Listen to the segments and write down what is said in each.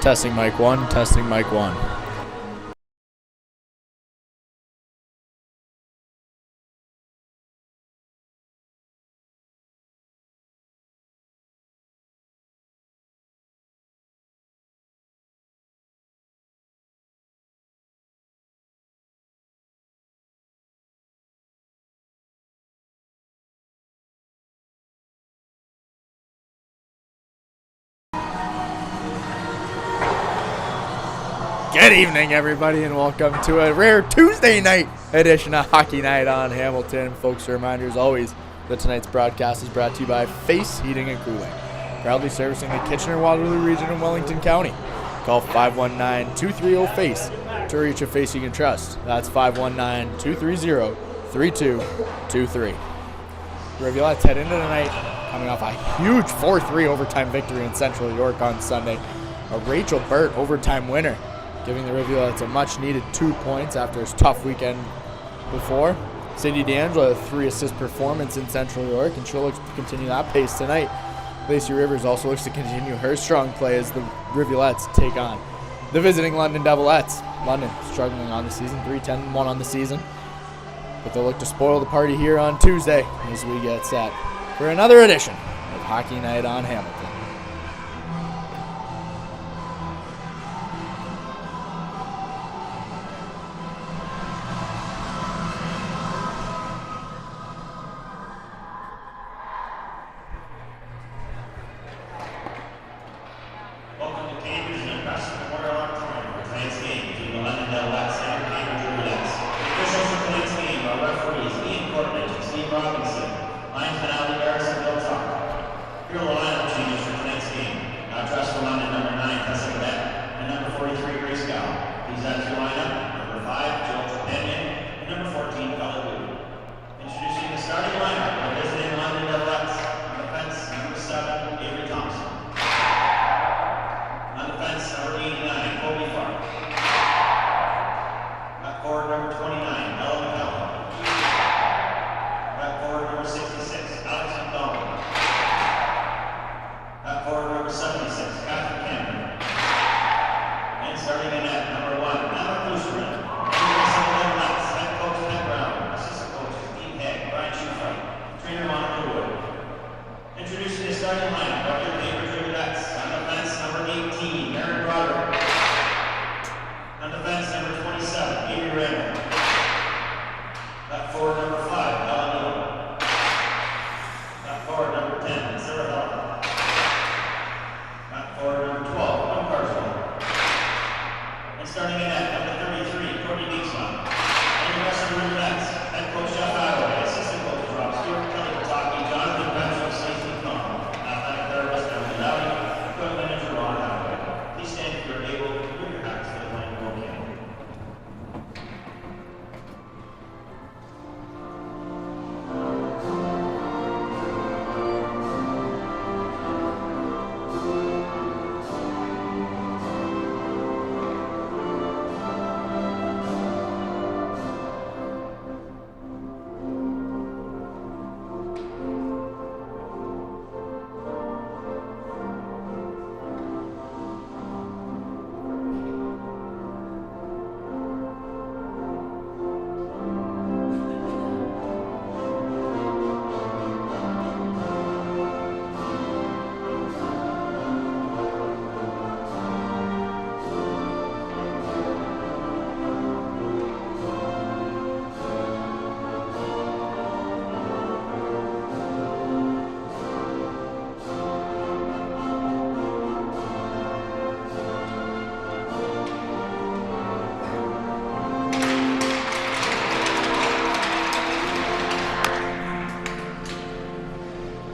Testing mic 1, testing mic 1. Good evening, everybody, and welcome to a rare Tuesday night edition of Hockey Night on Hamilton. Folks, a reminder as always that tonight's broadcast is brought to you by Face Heating and Cooling, proudly servicing the Kitchener-Waterloo region in Wellington County. Call 519-230-FACE to reach a face you can trust. That's 519-230-3223. Rivulettes head into tonight coming off a huge 4-3 overtime victory in Central York on Sunday. A Rachel Burt overtime winner, giving the Rivulettes a much-needed 2 points after his tough weekend before. Cindy D'Angelo, a 3-assist performance in Central York, and she'll look to continue that pace tonight. Lacey Rivers also looks to continue her strong play as the Rivulettes take on the visiting London Devilettes. London struggling on the season, 3-10-1 on the season. But they'll look to spoil the party here on Tuesday as we get set for another edition of Hockey Night on Hamilton. Welcome to Cambridge Preston Memorial Auditorium for tonight's game between the London Devilettes and Cambridge Rivulettes. The officials for tonight's game are referees Ian Courtney and Steve Robinson, linesman Ali Harris and Bill Tucker. Here are the lineup changes for tonight's game. Now dressed for London, number 9, Tessa Cadet, and number 43, Grace Gow. These add to your lineup, number 5, Jill Trepanian, and number 14, Kelly Lee. Introducing the starting lineup of visiting London Devilettes. On the fence, number 7, Avery Thompson. On defense, number 89, Colby Farr. Back forward, number 29, Ella McCallum. Back forward, number 66, Alex McDonald. Back forward, number 76, Catherine Cameron. And starting in at number 1, Emma Klusterman. Head coach Ted Brown. Assistant coaches Pete Head, Brian Schufright, trainer Monica Wood. Introducing the starting lineup of your Cambridge Rivulettes. On defense, number 18, Aaron Broderick. On defense, number 27, Amy Randall. Back forward, number 5, Ellen Neal. Back forward, number 10, Sarah Hall. Back forward, number 12, Tom Carswell. And starting in at number 33, Courtney Dixon. And the rest of the Rivulettes, head coach Jeff Hathaway, assistant coaches Rob Stewart, Kelly Pataki, Jonathan Benchel, Stacey McConnell, athletic therapist Emily Lowry, equipment manager Ron Hathaway. Please stand if you're able to put your hats to the playing goal game.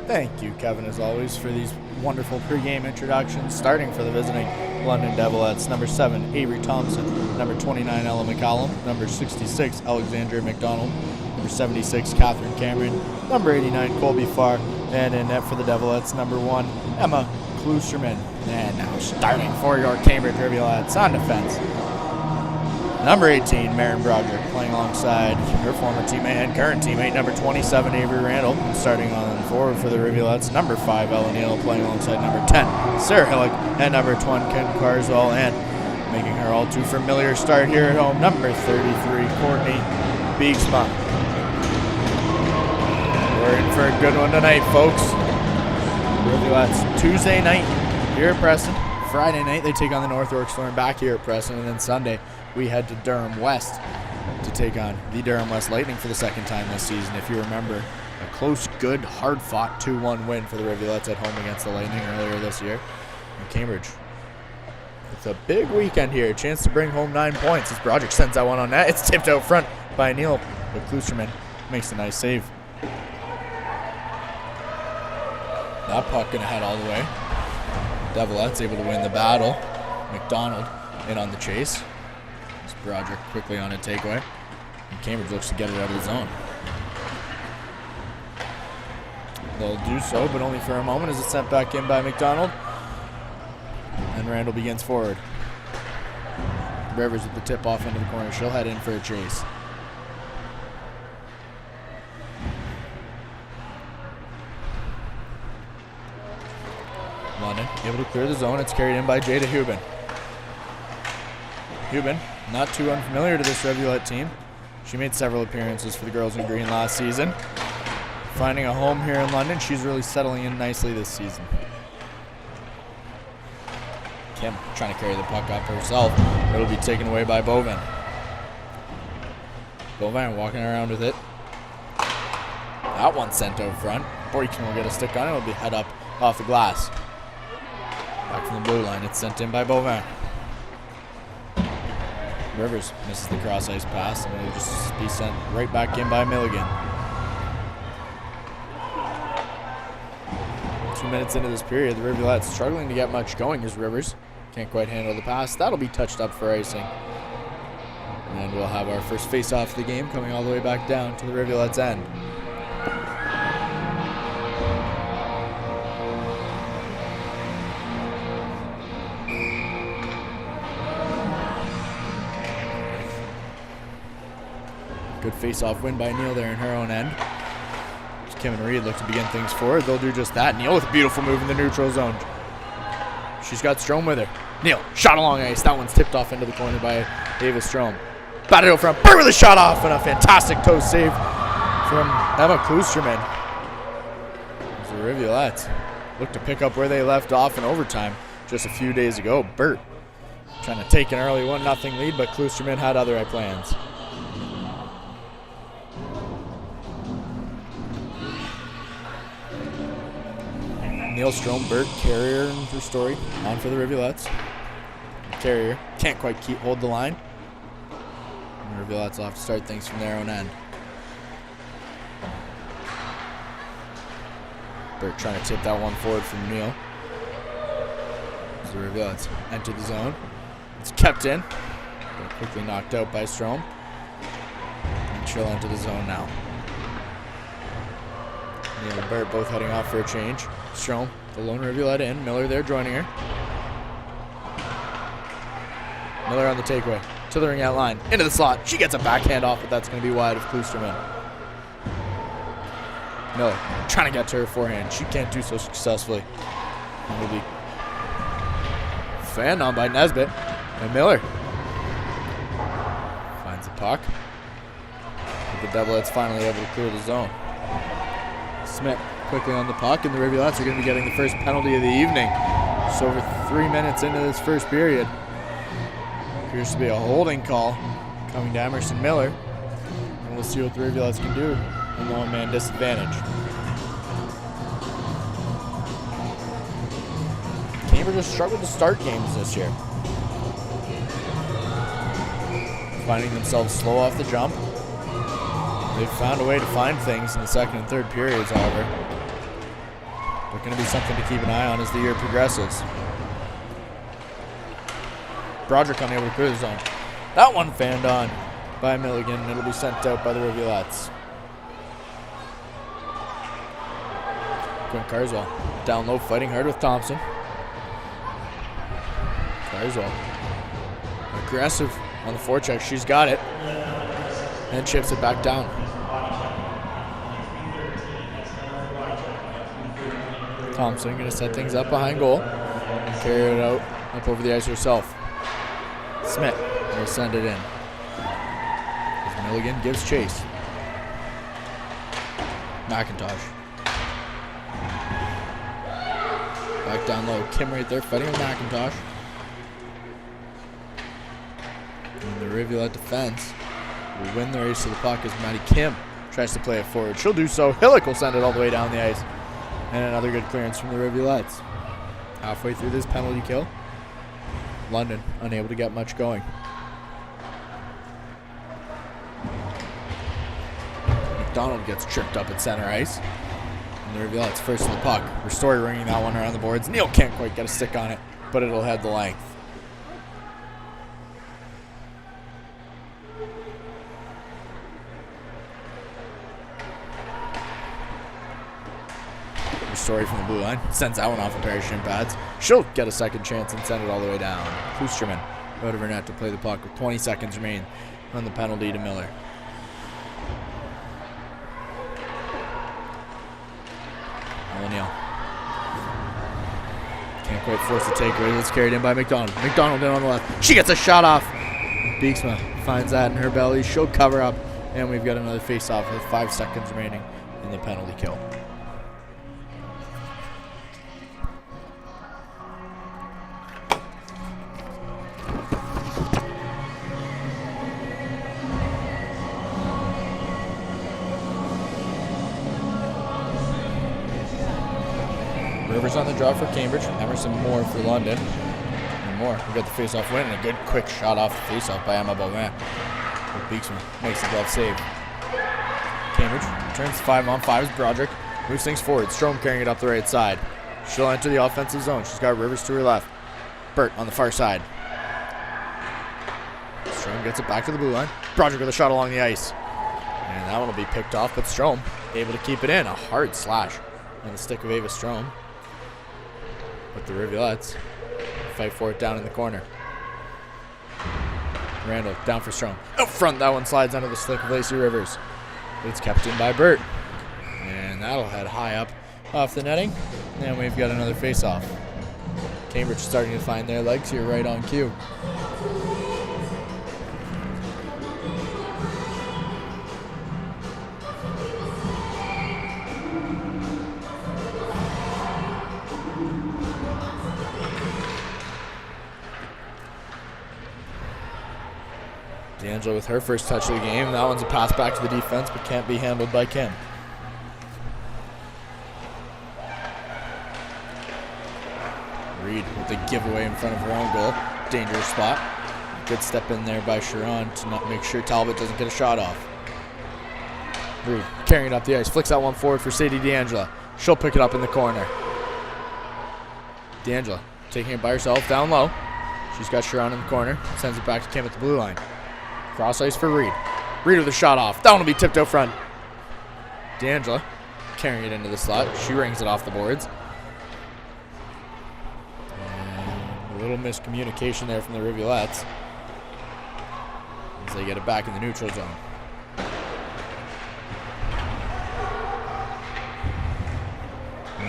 Thank you, Kevin, as always, for these wonderful pregame introductions. Starting for the visiting London Devilettes, number 7, Avery Thompson, number 29, Ella McCallum, number 66, Alexandria McDonald, number 76, Catherine Cameron, number 89, Colby Farr, and in net for the Devilettes, number 1, Emma Klusterman. And now starting for your Cambridge Rivulettes on defense, number 18, Maren Broderick, playing playing alongside her former teammate and current teammate, number 27, Avery Randall. And starting on forward for the Rivulettes, number 5, Ella Neal, playing alongside number 10, Sarah Hillick, and number 20, Kim Carswell, and making her all too familiar start here at home, number 33, Courtney Biegsma. We're in for a good one tonight, folks. Rivulettes Tuesday night here at Preston. Friday night they take on the North York Storm back here at Preston, and then Sunday we head to Durham West to take on the Durham West Lightning for the second time this season. If you remember, a close, good, hard-fought 2-1 win for the Rivulettes at home against the Lightning earlier this year in Cambridge. It's a big weekend here, a chance to bring home 9 points as Broderick sends that one on net. It's tipped out front by Neal, but Klusterman makes a nice save. That puck gonna head all the way. Devilettes able to win the battle. McDonald in on the chase. As Broderick quickly on a takeaway. And Cambridge looks to get it out of the zone. They'll do so, but only for a moment as it's sent back in by McDonald. And Randall begins forward. Rivers with the tip off into the corner. She'll head in for a chase. London able to clear the zone. It's carried in by Jada Hubin. Hubin, not too unfamiliar to this Rivulette team. She made several appearances for the girls in green last season. Finding a home here in London, she's really settling in nicely this season. Kim trying to carry the puck up herself. It'll be taken away by Bovin. Bovin walking around with it. That one sent out front. Boykin will get a stick on it. It'll be head up off the glass. Back from the blue line, it's sent in by Bovin. Rivers misses the cross-ice pass, and it'll just be sent right back in by Milligan. 2 minutes into this period, the Rivulettes struggling to get much going as Rivers can't quite handle the pass. That'll be touched up for icing. And we'll have our first face-off of the game coming all the way back down to the Rivulettes' end. Good face-off win by Neal there in her own end. Kim and Reed look to begin things forward. They'll do just that. Neal with a beautiful move in the neutral zone. She's got Strome with her. Neal, shot along ice. That one's tipped off into the corner by Ava Strome. Batted out front. Burt with a shot off, and a fantastic toe save from Emma Klusterman. The Rivulettes look to pick up where they left off in overtime just a few days ago. Burt trying to take an early 1-0 lead, but Klusterman had other plans. Neal Strome, Burt, Carrier in her story, on for the Rivulettes. Carrier can't quite hold the line. And the Rivulettes will have to start things from their own end. Burt trying to tip that one forward from Neal. As the Rivulettes enter the zone. It's kept in, but quickly knocked out by Strome. And she'll enter the zone now. Neal and Burt both heading off for a change. Strome, the lone Rivulette in. Miller there joining her. Miller on the takeaway. To the ring out line. Into the slot. She gets a backhand off, but that's going to be wide of Klusterman. Miller trying to get to her forehand. She can't do so successfully. And will be fanned on by Nesbitt. And Miller finds the puck. But the Devilettes finally able to clear the zone. Smith quickly on the puck, and the Rivulettes are going to be getting the first penalty of the evening. Just over 3 minutes into this first period. Appears to be a holding call coming to Emerson Miller. And we'll see what the Rivulettes can do in the one-man disadvantage. Cambridge has struggled to start games this year. Finding themselves slow off the jump. They've found a way to find things in the second and third periods, however. They're going to be something to keep an eye on as the year progresses. Broderick unable to clear the zone. That one fanned on by Milligan, and it'll be sent out by the Rivulettes. Quinn Carswell down low, fighting hard with Thompson. Carswell aggressive on the forecheck. She's got it. and chips it back down. Thompson going to set things up behind goal. Carry it out up over the ice herself. Smith will send it in. As Milligan gives chase. McIntosh. Back down low. Kim right there fighting with McIntosh. And the Rivulet defense will win the race to the puck as Maddie Kim tries to play it forward. She'll do so. Hillick will send it all the way down the ice. And another good clearance from the Rivulettes. Halfway through this penalty kill, London unable to get much going. McDonald gets tripped up at center ice. And the Rivulettes first to the puck. Ristori ringing that one around the boards. Neal can't quite get a stick on it, but it'll head the length. Story from the blue line. Sends that one off a pair of shin pads. She'll get a second chance and send it all the way down. Kloosterman out of her net to play the puck with 20 seconds remaining on the penalty to Miller. O'Neill. Can't quite force the takeaway. It's carried in by McDonald. McDonald in on the left. She gets a shot off. Beeksma finds that in her belly. She'll cover up. And we've got another face-off with 5 seconds remaining in the penalty kill. Rivers on the draw for Cambridge. Emerson Moore for London. And Moore will get the face-off win. And a good quick shot off the face-off by Emma Beauvais. Beeksman makes the glove save. Cambridge returns 5-on-5 as Broderick moves things forward. Strome carrying it up the right side. She'll enter the offensive zone. She's got Rivers to her left. Burt on the far side. Strome gets it back to the blue line. Broderick with a shot along the ice. And that one will be picked off, but Strome able to keep it in. A hard slash on the stick of Ava Strome. But the Rivulettes fight for it down in the corner. Randall down for Strome. Out front, that one slides under the stick of Lacey Rivers. But it's kept in by Burt. And that'll head high up off the netting. And we've got another face-off. Cambridge starting to find their legs here right on cue. D'Angelo with her first touch of the game. That one's a pass back to the defense, but can't be handled by Kim. Reed with the giveaway in front of her own goal. Dangerous spot. Good step in there by Sharon to not make sure Talbot doesn't get a shot off. Reed carrying it up the ice. Flicks that one forward for Sadie D'Angelo. She'll pick it up in the corner. D'Angelo taking it by herself down low. She's got Sharon in the corner. Sends it back to Kim at the blue line. Cross ice for Reed. Reed with a shot off. That one will be tipped out front. D'Angelo carrying it into the slot. She rings it off the boards. And a little miscommunication there from the Rivulettes as they get it back in the neutral zone.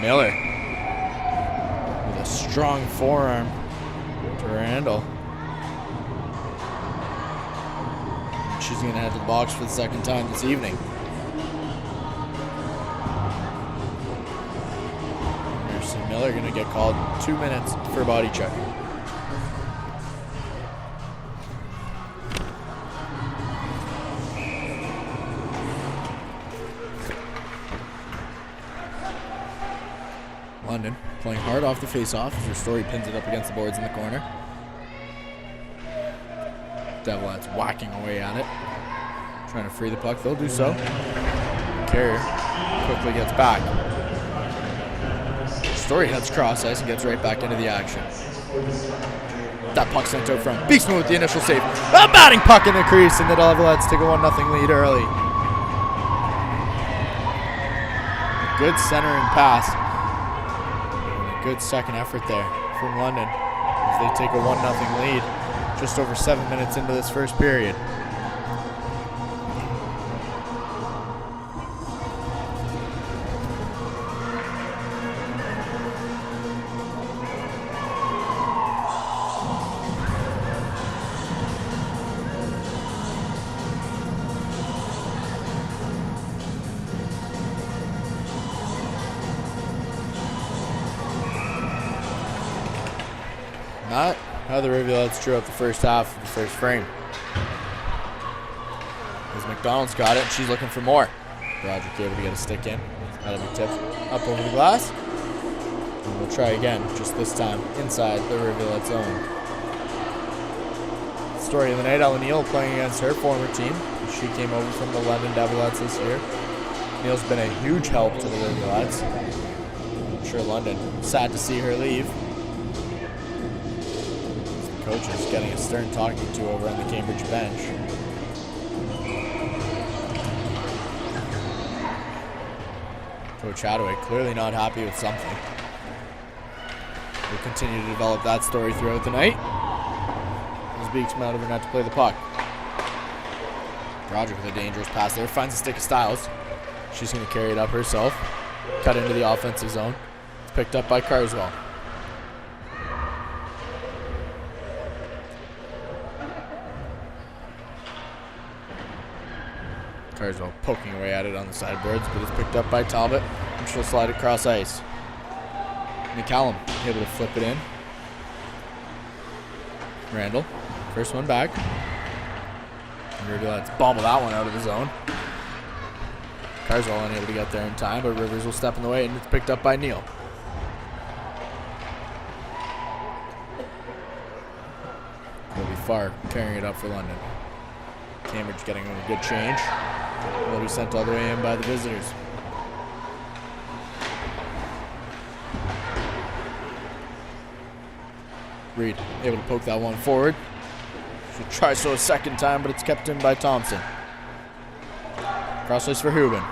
Miller with a strong forearm to Randall. She's going to head to the box for the second time this evening. Emerson Miller going to get called 2 minutes for body check. London playing hard off the face-off as Ristori pins it up against the boards in the corner. Devilettes whacking away at it. Trying to free the puck. They'll do so. Carrier quickly gets back. Story heads cross ice and gets right back into the action. That puck sent out front. Beeksman with the initial save. A batting puck in the crease, and the Devilettes take a 1-0 lead early. Good centering pass. And a good second effort there from London as they take a 1-0 lead. Just over 7 minutes into this first period. Not how the Rivulettes drew up the first half of the first frame. As McDonald's got it, she's looking for more. Broderick able to get a stick in. That'll be tipped up over the glass. And we'll try again, just this time inside the Rivulet zone. Story of the night, Ella Neal playing against her former team. She came over from the London Devilettes this year. Neal's been a huge help to the Rivulettes. I'm sure London sad to see her leave. The coach is getting a stern talking to over on the Cambridge bench. Coach Hadaway clearly not happy with something. We'll continue to develop that story throughout the night. As Beeks come out over net to play the puck. Broderick with a dangerous pass there. Finds a stick of Styles. She's going to carry it up herself. Cut into the offensive zone. It's picked up by Carswell. Carswell poking away at it on the sideboards, but it's picked up by Talbot, and she'll slide it across ice. McCallum able to flip it in. Randall, first one back. Rivulettes bobble that one out of the zone. Carswell unable to get there in time, but Rivers will step in the way, and it's picked up by Neal. Will be far carrying it up for London. Cambridge getting a good change. Will be sent all the way in by the visitors. Reed able to poke that one forward. She'll try so a second time, but it's kept in by Thompson. Cross ice for Hubin.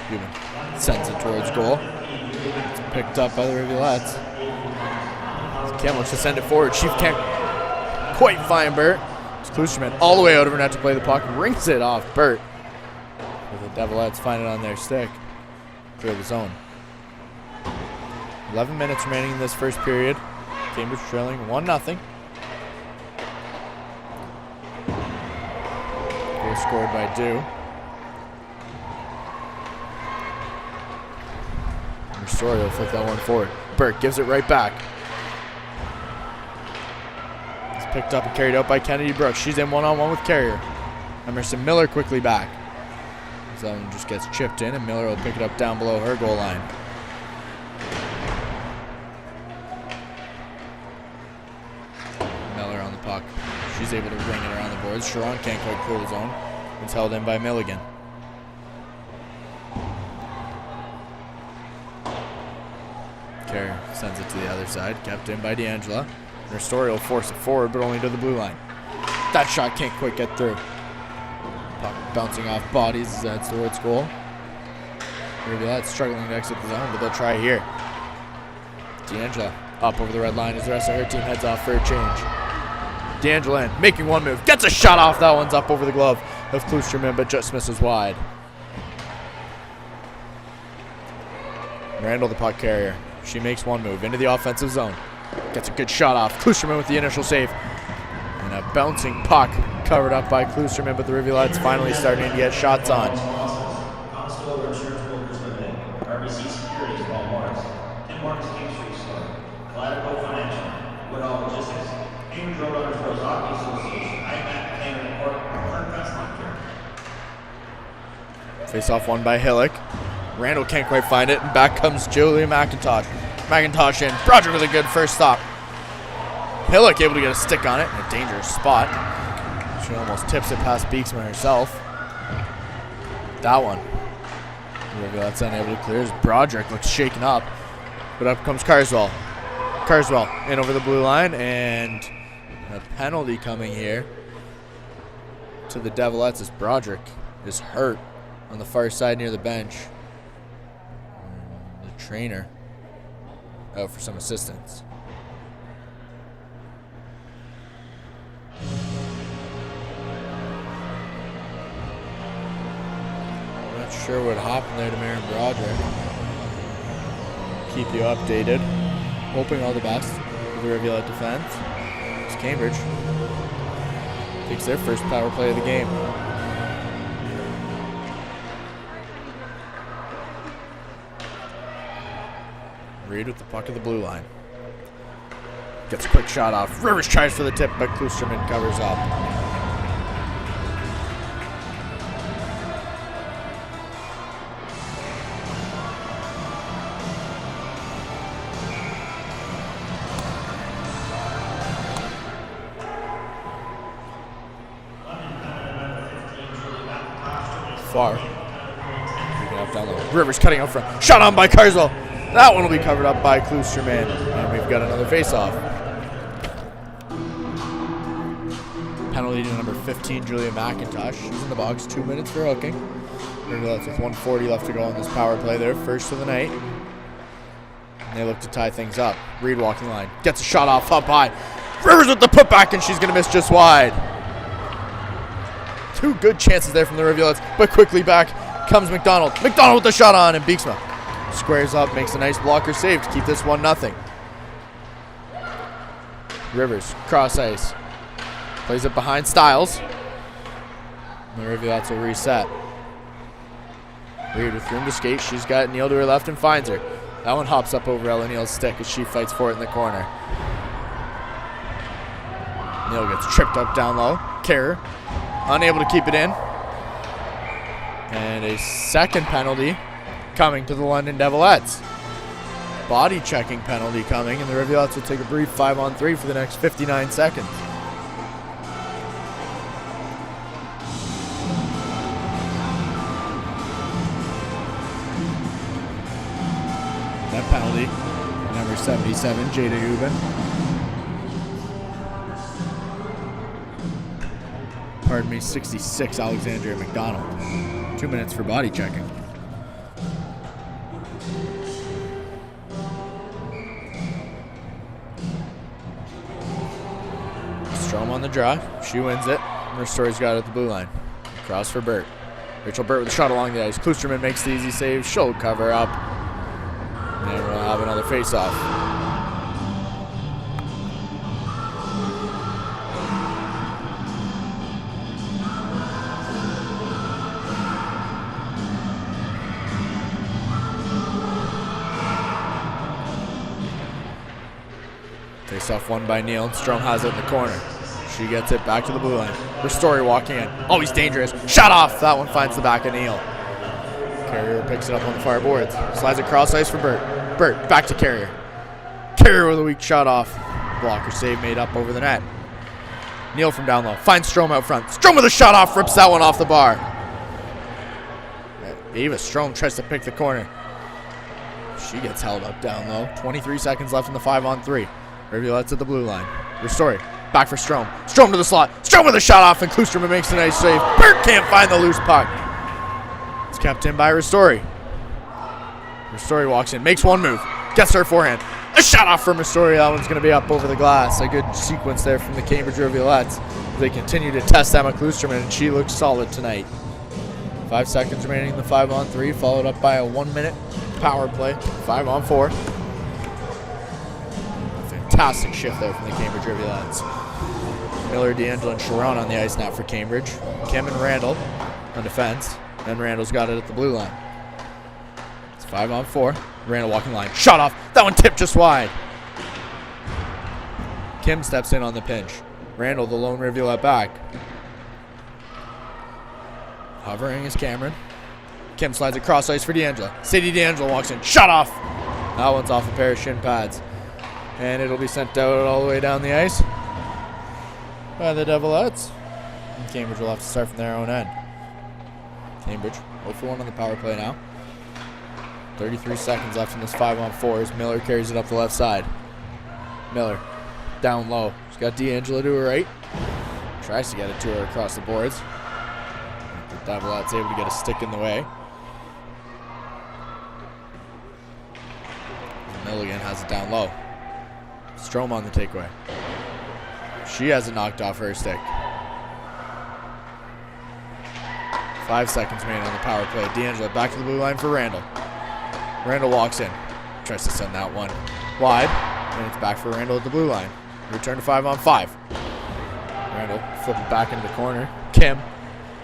Hubin sends it towards goal. It's picked up by the Rivulettes. Cam looks to send it forward. She can't quite find Burt. It's Klusterman all the way out of her net to play the puck. Rings it off Burt. But the Devilettes find it on their stick. Clear the zone. 11 minutes remaining in this first period. Cambridge trailing 1-0. Goal scored by Dew. Story will flick that one forward. Burt gives it right back. It's picked up and carried out by Kennedy Brooks. She's in one-on-one with Carrier. Emerson Miller quickly back. That one just gets chipped in, and Miller will pick it up down below her goal line. Miller on the puck. She's able to ring it around the boards. Sharon can't quite clear the zone. It's held in by Milligan. Carrier sends it to the other side. Kept in by D'Angela. Ristori will force it forward, but only to the blue line. That shot can't quite get through. Puck bouncing off bodies as that's towards goal. Rivulettes struggling to exit the zone, but they'll try here. D'Angela up over the red line as the rest of her team heads off for a change. D'Angela in, making one move. Gets a shot off. That one's up over the glove of Klusterman, but just misses wide. Randall, the puck carrier. She makes one move into the offensive zone. Gets a good shot off. Klusterman with the initial save. And a bouncing puck covered up by Klusterman, but the Rivulettes finally starting to get shots on. Face off one by Hillock. Randall can't quite find it, and back comes Julia McIntosh. McIntosh in. Broderick with a good first stop. Hillock able to get a stick on it in a dangerous spot. She almost tips it past Beeksman herself. That one. Rivulette's unable to clear as Broderick looks shaken up. But up comes Carswell. Carswell in over the blue line, and a penalty coming here to the Devilettes as Broderick is hurt on the far side near the bench. The trainer out for some assistance. Not sure what happened there to Maren Broderick. Keep you updated. Hoping all the best for the Rivulette defense. It's Cambridge takes their first power play of the game. Reed with the puck at the blue line. Gets a quick shot off. Rivers tries for the tip, but Kloosterman covers up. Far. Down low. Rivers cutting out front. Shot on by Carswell. That one will be covered up by Kloosterman. And we've got another face-off. Penalty to number 15, Julia McIntosh. She's in the box. 2 minutes for hooking. Rivulettes with 1:40 left to go on this power play there. First of the night. And they look to tie things up. Reed walking line. Gets a shot off up high. Rivers with the putback, and she's going to miss just wide. 2 good chances there from the Rivulettes, but quickly back comes McDonald. McDonald with the shot on, and Beeksma squares up, makes a nice blocker save to keep this 1-0. Rivers, cross ice. Plays it behind Styles. And the Rivulettes will reset. Reed with room to skate. She's got Neal to her left and finds her. That one hops up over Ella Neal's stick as she fights for it in the corner. Neal gets tripped up down low. Kerr unable to keep it in. And a second penalty coming to the London Devilettes. Body checking penalty coming, and the Rivulettes will take a brief 5-on-3 for the next 59 seconds. That penalty, number 77, Jada Ubin. Pardon me, 66, Alexandria McDonald. 2 minutes for body checking. Strom on the draw. She wins it. Ristori's got it at the blue line. Cross for Burt. Rachel Burt with a shot along the ice. Kloosterman makes the easy save. She'll cover up. And we'll have another face-off. Face-off won by Neal. Strom has it in the corner. She gets it back to the blue line. Ristori walking in. Oh, he's dangerous. Shot off. That one finds the back of Neal. Carrier picks it up on the far boards. Slides it cross ice for Burt. Burt back to Carrier. Carrier with a weak shot off. Blocker save made up over the net. Neal from down low. Finds Strom out front. Strom with a shot off. Rips that one off the bar. Ava Strom tries to pick the corner. She gets held up down low. 23 seconds left in the 5-on-3. Rivulettes at the blue line. Ristori. Back for Strom. Strom to the slot. Strom with a shot off, and Kloosterman makes a nice save. Burt can't find the loose puck. It's kept in by Ristori. Ristori walks in. Makes one move. Gets her forehand. A shot off from Ristori. That one's going to be up over the glass. A good sequence there from the Cambridge Rivulettes. They continue to test Emma Kloosterman, and she looks solid tonight. 5 seconds remaining in the 5-on-3, followed up by a 1-minute power play. 5-on-4. Fantastic shift there from the Cambridge Rivulettes. Miller, D'Angelo, and Sharon on the ice now for Cambridge. Kim and Randall on defense. And Randall's got it at the blue line. It's 5-on-4. Randall walking line. Shot off. That one tipped just wide. Kim steps in on the pinch. Randall, the lone Rivulette back. Hovering is Cameron. Kim slides across ice for D'Angelo. Sadie D'Angelo walks in. Shot off. That one's off a pair of shin pads. And it'll be sent out all the way down the ice by the Devilettes. And Cambridge will have to start from their own end. Cambridge 0-for-1 on the power play now. 33 seconds left in this 5-on-4 as Miller carries it up the left side. Miller down low. She's got D'Angelo to her right. Tries to get it to her across the boards. The Devilettes able to get a stick in the way. Milligan has it down low. Strom on the takeaway. She has it knocked off her stick. 5 seconds remaining on the power play. D'Angelo back to the blue line for Randall. Randall walks in. Tries to send that one wide. And it's back for Randall at the blue line. Return to 5-on-5. Randall flip it back into the corner. Kim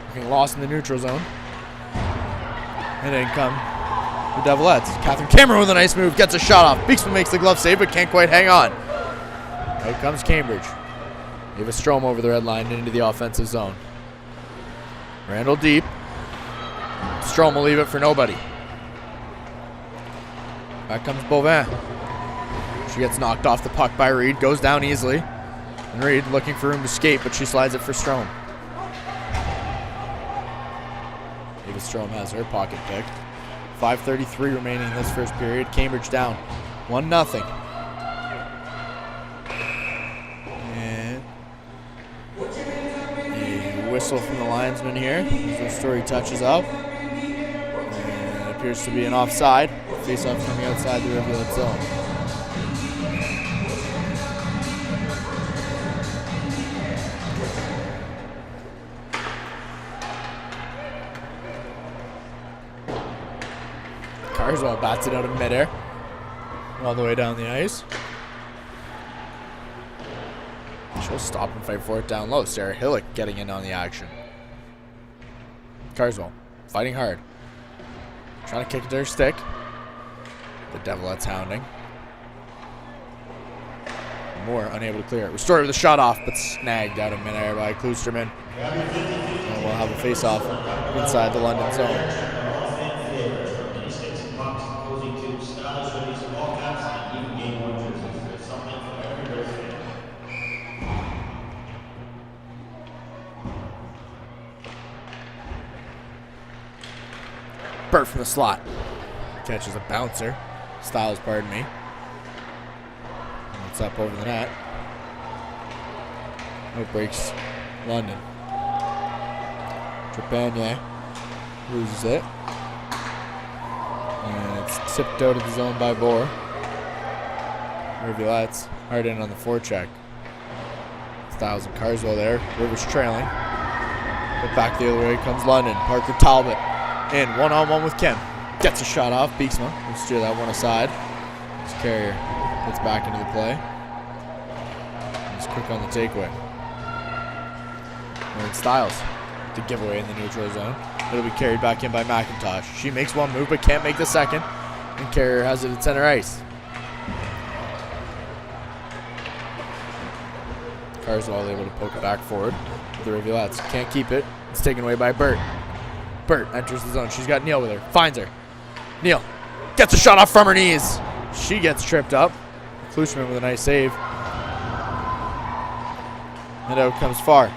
looking lost in the neutral zone. And then come the Devilettes. Catherine Cameron with a nice move. Gets a shot off. Beeksman makes the glove save but can't quite hang on. Out comes Cambridge. Ava Strom over the red line into the offensive zone. Randall deep. Strom will leave it for nobody. Back comes Beauvin. She gets knocked off the puck by Reed. Goes down easily. And Reed looking for room to skate, but she slides it for Strom. Ava Strom has her pocket pick. 5:33 remaining in this first period. Cambridge down 1-0. And a whistle from the linesman here as the story touches up. And it appears to be an offside. Face-off coming outside the Rivulet zone. Carswell bats it out of midair. All the way down the ice. She'll stop and fight for it down low. Sarah Hillick getting in on the action. Carswell fighting hard. Trying to kick it to her stick. The Devilettes hounding. Moore unable to clear it. Restored with a shot off, but snagged out of midair by Kloosterman. And we'll have a face-off inside the London zone. Burt from the slot. Catches a bouncer. Styles, pardon me. And it's up over the net. It breaks London. Trepanier loses it. And it's tipped out of the zone by Bohr. Rivulettes hard in on the forecheck. Styles and Carswell there. Rivers trailing. But back the other way comes London. Parker Talbot in one-on-one with Kim. Gets a shot off. Beeksma will steer that one aside. His Carrier gets back into the play. He's quick on the takeaway. And then Styles to giveaway in the neutral zone. It'll be carried back in by McIntosh. She makes one move but can't make the second. And Carrier has it at center ice. Carswell able to poke it back forward. The Rivulettes can't keep it. It's taken away by Burt. Burt enters the zone. She's got Neal with her. Finds her. Neal gets a shot off from her knees. She gets tripped up. Klusman with a nice save. And out comes Farr.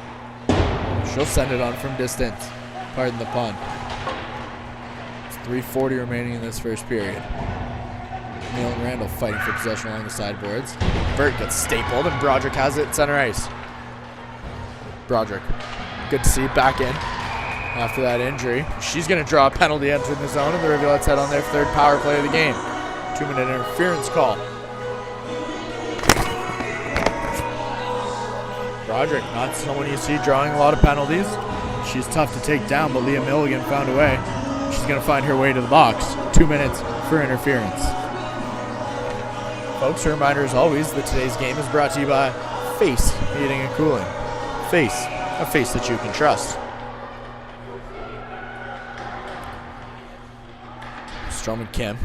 She'll send it on from distance. Pardon the pun. It's 3:40 remaining in this first period. Neal and Randall fighting for possession along the sideboards. Burt gets stapled and Broderick has it at center ice. Broderick, good to see, back in after that injury. She's going to draw a penalty entering the zone, and the Rivulettes head on their third power play of the game. 2-minute interference call. Broderick, not someone you see drawing a lot of penalties. She's tough to take down, but Leah Milligan found a way. She's going to find her way to the box. 2 minutes for interference. Folks, a reminder as always that today's game is brought to you by Face Heating and Cooling. Face, a face that you can trust. Strom and Kim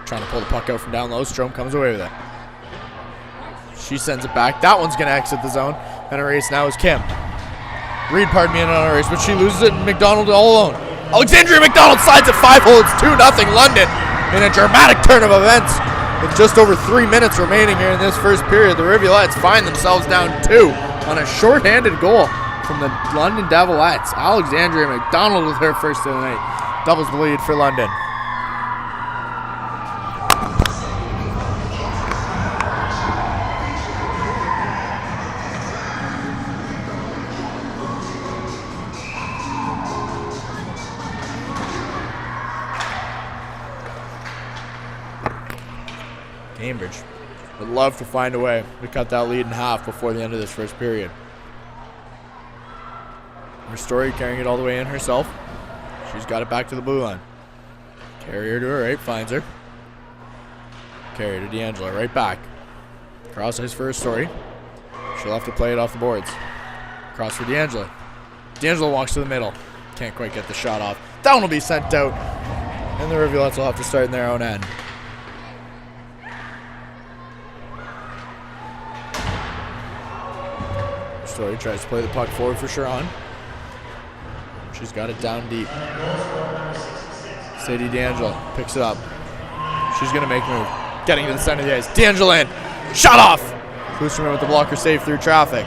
trying to pull the puck out from down low. Strom comes away with it. She sends it back. That one's going to exit the zone. And a race now is Kim. Reed, pardon me, in on a race, but she loses it. And McDonald all alone. Alexandria McDonald slides at 5-hole. It's 2-0 London in a dramatic turn of events. With just over 3 minutes remaining here in this first period, the Rivulettes find themselves down 2 on a shorthanded goal from the London Devilettes. Alexandria McDonald with her first of the night. Doubles the lead for London. Cambridge would love to find a way to cut that lead in half before the end of this first period. Ristori carrying it all the way in herself. She's got it back to the blue line. Carrier to her right, finds her. Carrier to D'Angelo, right back. Cross ice for Ristori. She'll have to play it off the boards. Cross for D'Angelo. D'Angelo walks to the middle. Can't quite get the shot off. That one will be sent out. And the Rivulettes will have to start in their own end. Story tries to play the puck forward for Sharon. She's got it down deep. Sadie D'Angelo picks it up. She's going to make a move. Getting to the center of the ice. D'Angelo in. Shot off. Klusterman with the blocker save through traffic.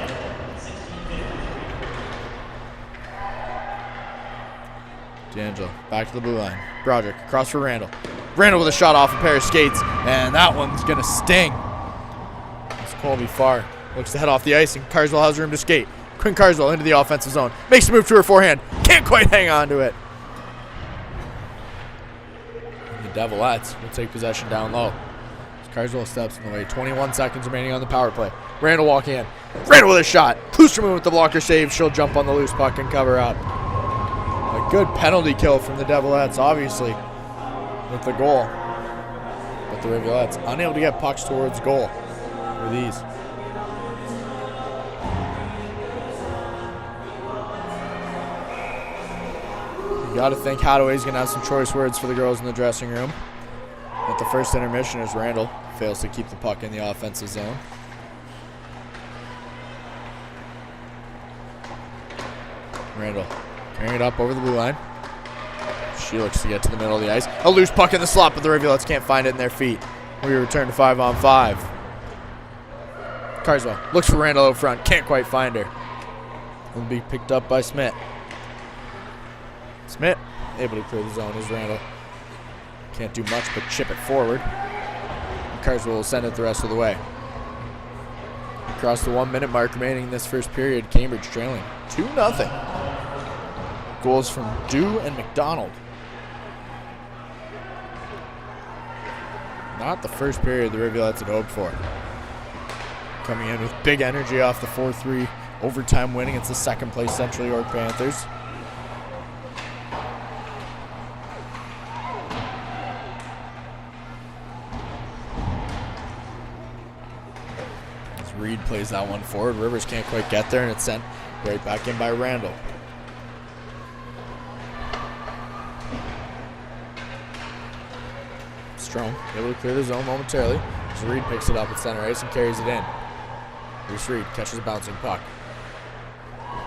D'Angelo back to the blue line. Broderick across for Randall. Randall with a shot off a pair of skates. And that one's going to sting. It's Colby Farr. Looks to head off the ice, and Carswell has room to skate. Quinn Carswell into the offensive zone. Makes a move to her forehand. Can't quite hang on to it. The Devilettes will take possession down low. Carswell steps in the way. 21 seconds remaining on the power play. Randall walking in. Randall with a shot. Klusterman with the blocker save. She'll jump on the loose puck and cover up. A good penalty kill from the Devilettes, obviously, with the goal. But the Rivulettes unable to get pucks towards goal with these. You got to think Hadaway's going to have some choice words for the girls in the dressing room. At the first intermission as Randall fails to keep the puck in the offensive zone. Randall carrying it up over the blue line. She looks to get to the middle of the ice. A loose puck in the slot, but the Rivulettes can't find it in their feet. We return to 5-on-5. Carswell looks for Randall out front. Can't quite find her. Will be picked up by Smith. Smith able to clear the zone as Randall can't do much but chip it forward. Carswell will send it the rest of the way. Across the 1 minute mark remaining in this first period, Cambridge trailing 2-0. Goals from Dew and McDonald. Not the first period the Rivulettes had hoped for. Coming in with big energy off the 4-3 overtime win against the second place Central York Panthers. Reed plays that one forward. Rivers can't quite get there, and it's sent right back in by Randall. Strome able to clear the zone momentarily as Reed picks it up at center ice and carries it in. Reese Reed catches a bouncing puck.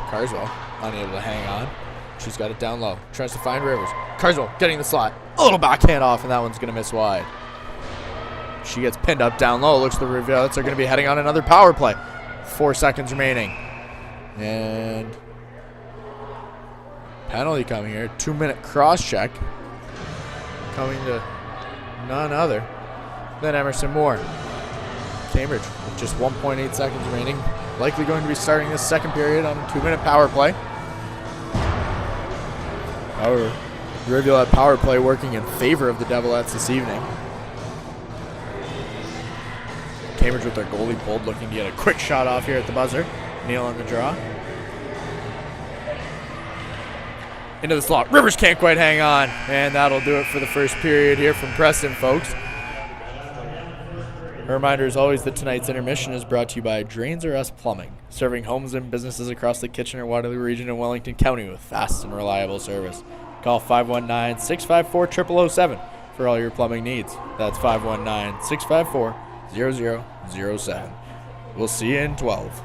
Carswell unable to hang on. She's got it down low. Tries to find Rivers. Carswell getting the slot. A little backhand off, and that one's going to miss wide. She gets pinned up down low. Looks the Rivulettes are going to be heading on another power play. 4 seconds remaining. And penalty coming here. 2 minute cross check. Coming to none other than Emerson Moore. Cambridge with just 1.8 seconds remaining. Likely going to be starting this second period on a 2 minute power play. However, the Rivulet power play working in favor of the Devilettes this evening. Cambridge with their goalie pulled, looking to get a quick shot off here at the buzzer. Neal on the draw. Into the slot. Rivers can't quite hang on. And that'll do it for the first period here from Preston, folks. A reminder, as always, that tonight's intermission is brought to you by Drains R Us Plumbing, serving homes and businesses across the Kitchener-Waterloo region and Wellington County with fast and reliable service. Call 519-654-0007 for all your plumbing needs. That's 519-654-0007. We'll see you in 12.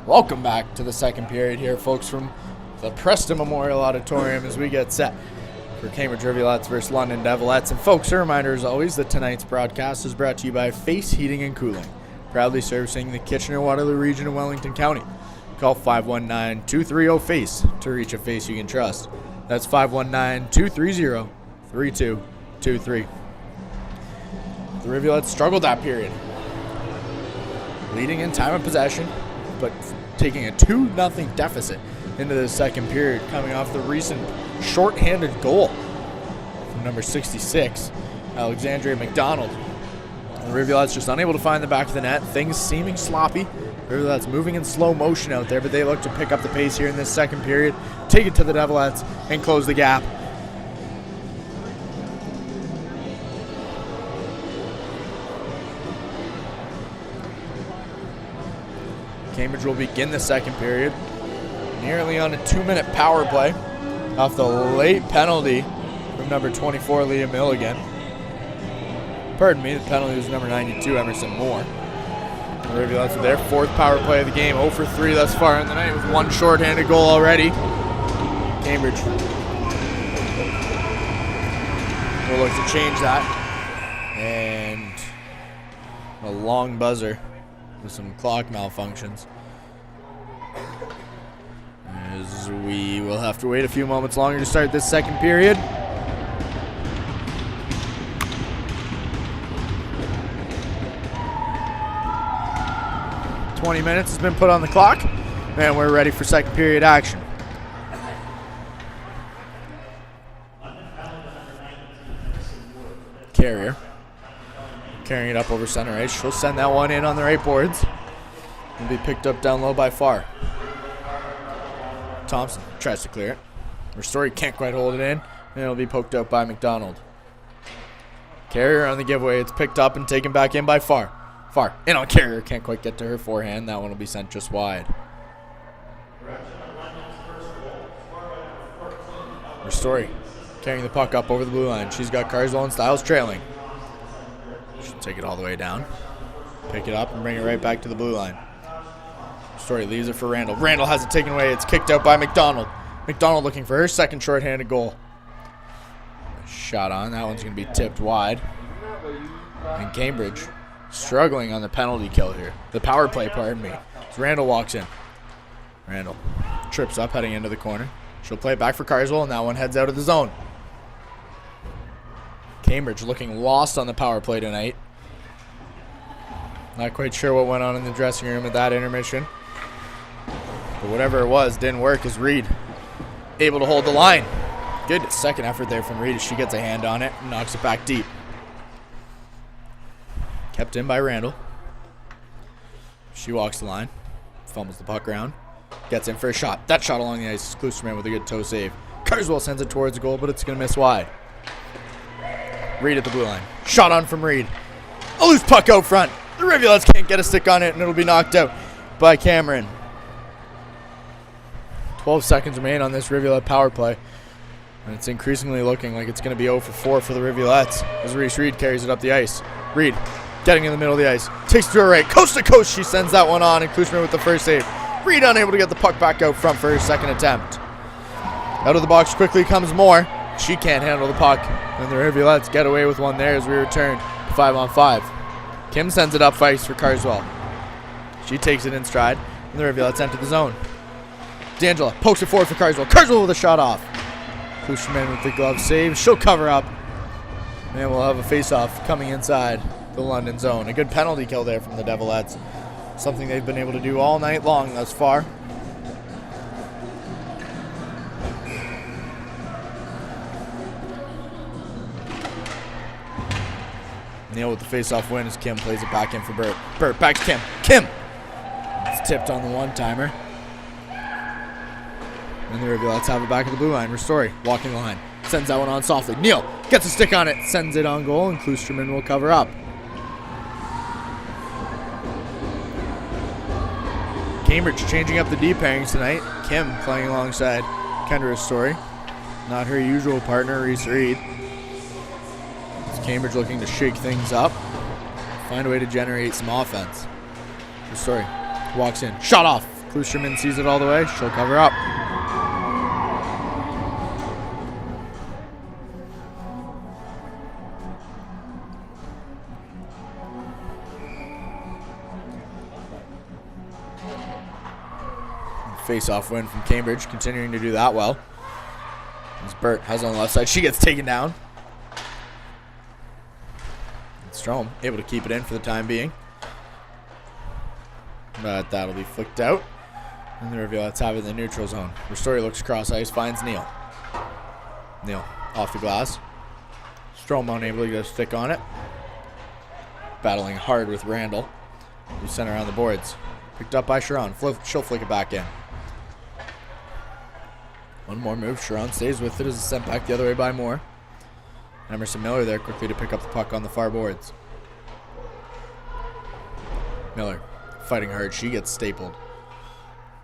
Welcome back to the second period here, folks, from the Preston Memorial Auditorium as we get set for Cambridge Rivulettes versus London Devilettes. And folks, a reminder as always that tonight's broadcast is brought to you by Face Heating and Cooling, proudly servicing the Kitchener-Waterloo region of Wellington County. Call 519-230-FACE to reach a face you can trust. That's 519-230-3223. The Rivulettes struggled that period, leading in time of possession, but taking a 2-0 deficit into the second period, coming off the recent short-handed goal from number 66, Alexandria McDonald. The Rivulettes just unable to find the back of the net, things seeming sloppy. Rivulettes moving in slow motion out there, but they look to pick up the pace here in this second period, take it to the Devilettes, and close the gap. Cambridge will begin the second period nearly on a 2-minute power play off the late penalty from number 24, Liam Milligan. Pardon me, the penalty was number 92, Emerson Moore. The Rivulettes with their fourth power play of the game, 0 for 3 thus far in the night with one shorthanded goal already. Cambridge will look to change that. And a long buzzer with some clock malfunctions, as we will have to wait a few moments longer to start this second period. "20 minutes has been put on the clock, and we're ready for second period action. Carrier carrying it up over center ice. She'll send that one in on the right boards. It'll be picked up down low by Farr. Thompson tries to clear it. Ristori can't quite hold it in, and it'll be poked out by McDonald. Carrier on the giveaway. It's picked up and taken back in by Farr. Farr in on Carrier. Can't quite get to her forehand. That one will be sent just wide. Ristori carrying the puck up over the blue line. She's got Carswell and Stiles trailing. She'll take it all the way down, pick it up, and bring it right back to the blue line. Story leaves it for Randall. Randall has it taken away. It's kicked out by McDonald. McDonald looking for her second shorthanded goal. Shot on. That one's going to be tipped wide. And Cambridge struggling on the penalty kill here. The power play, pardon me. As Randall walks in. Randall trips up heading into the corner. She'll play it back for Carswell, and that one heads out of the zone. Cambridge looking lost on the power play tonight. Not quite sure what went on in the dressing room at that intermission. But whatever it was, didn't work as Reed able to hold the line. Good second effort there from Reed as she gets a hand on it and knocks it back deep. Kept in by Randall. She walks the line, fumbles the puck around, gets in for a shot. That shot along the ice, Klusterman with a good toe save. Carswell sends it towards the goal, but it's going to miss wide. Reed at the blue line. Shot on from Reed. A loose puck out front. The Rivulettes can't get a stick on it, and it'll be knocked out by Cameron. 12 seconds remain on this Rivulette power play, and it's increasingly looking like it's going to be 0 for 4 for the Rivulettes as Reese Reed carries it up the ice. Reed getting in the middle of the ice. Takes it to her right. Coast to coast, she sends that one on, and Klusterman with the first save. Reed unable to get the puck back out front for her second attempt. Out of the box quickly comes Moore. She can't handle the puck, and the Rivulettes get away with one there as we return to 5-on-5. Kim sends it up ice for Carswell. She takes it in stride, and the Rivulettes enter the zone. D'Angela pokes it forward for Carswell. Carswell with a shot off. Klusterman with the glove save. She'll cover up, and we'll have a face-off coming inside the London zone. A good penalty kill there from the Devilettes. Something they've been able to do all night long thus far. Neal with the face-off win as Kim plays it back in for Burt. Burt back to Kim. Kim! It's tipped on the one-timer. And the Rivulettes have it back at the blue line. Ristori walking the line. Sends that one on softly. Neal gets a stick on it. Sends it on goal, and Klusterman will cover up. Cambridge changing up the D pairings tonight. Kim playing alongside Kendra Ristori. Not her usual partner, Reese Reed. Cambridge looking to shake things up, find a way to generate some offense. Ristori walks in, shot off. Klusterman sees it all the way. She'll cover up. Face-off win from Cambridge, continuing to do that well. As Burt has on the left side, she gets taken down. Strom able to keep it in for the time being. But that'll be flicked out. And the Rivulettes have it in the neutral zone. Ristori looks across ice, finds Neal. Neal off the glass. Strom unable to get a stick on it. Battling hard with Randall, who's sent around the boards. Picked up by Sharon. She'll flick it back in. One more move. Sharon stays with it as it's sent back the other way by Moore. Emerson Miller there quickly to pick up the puck on the far boards. Miller fighting hard. She gets stapled.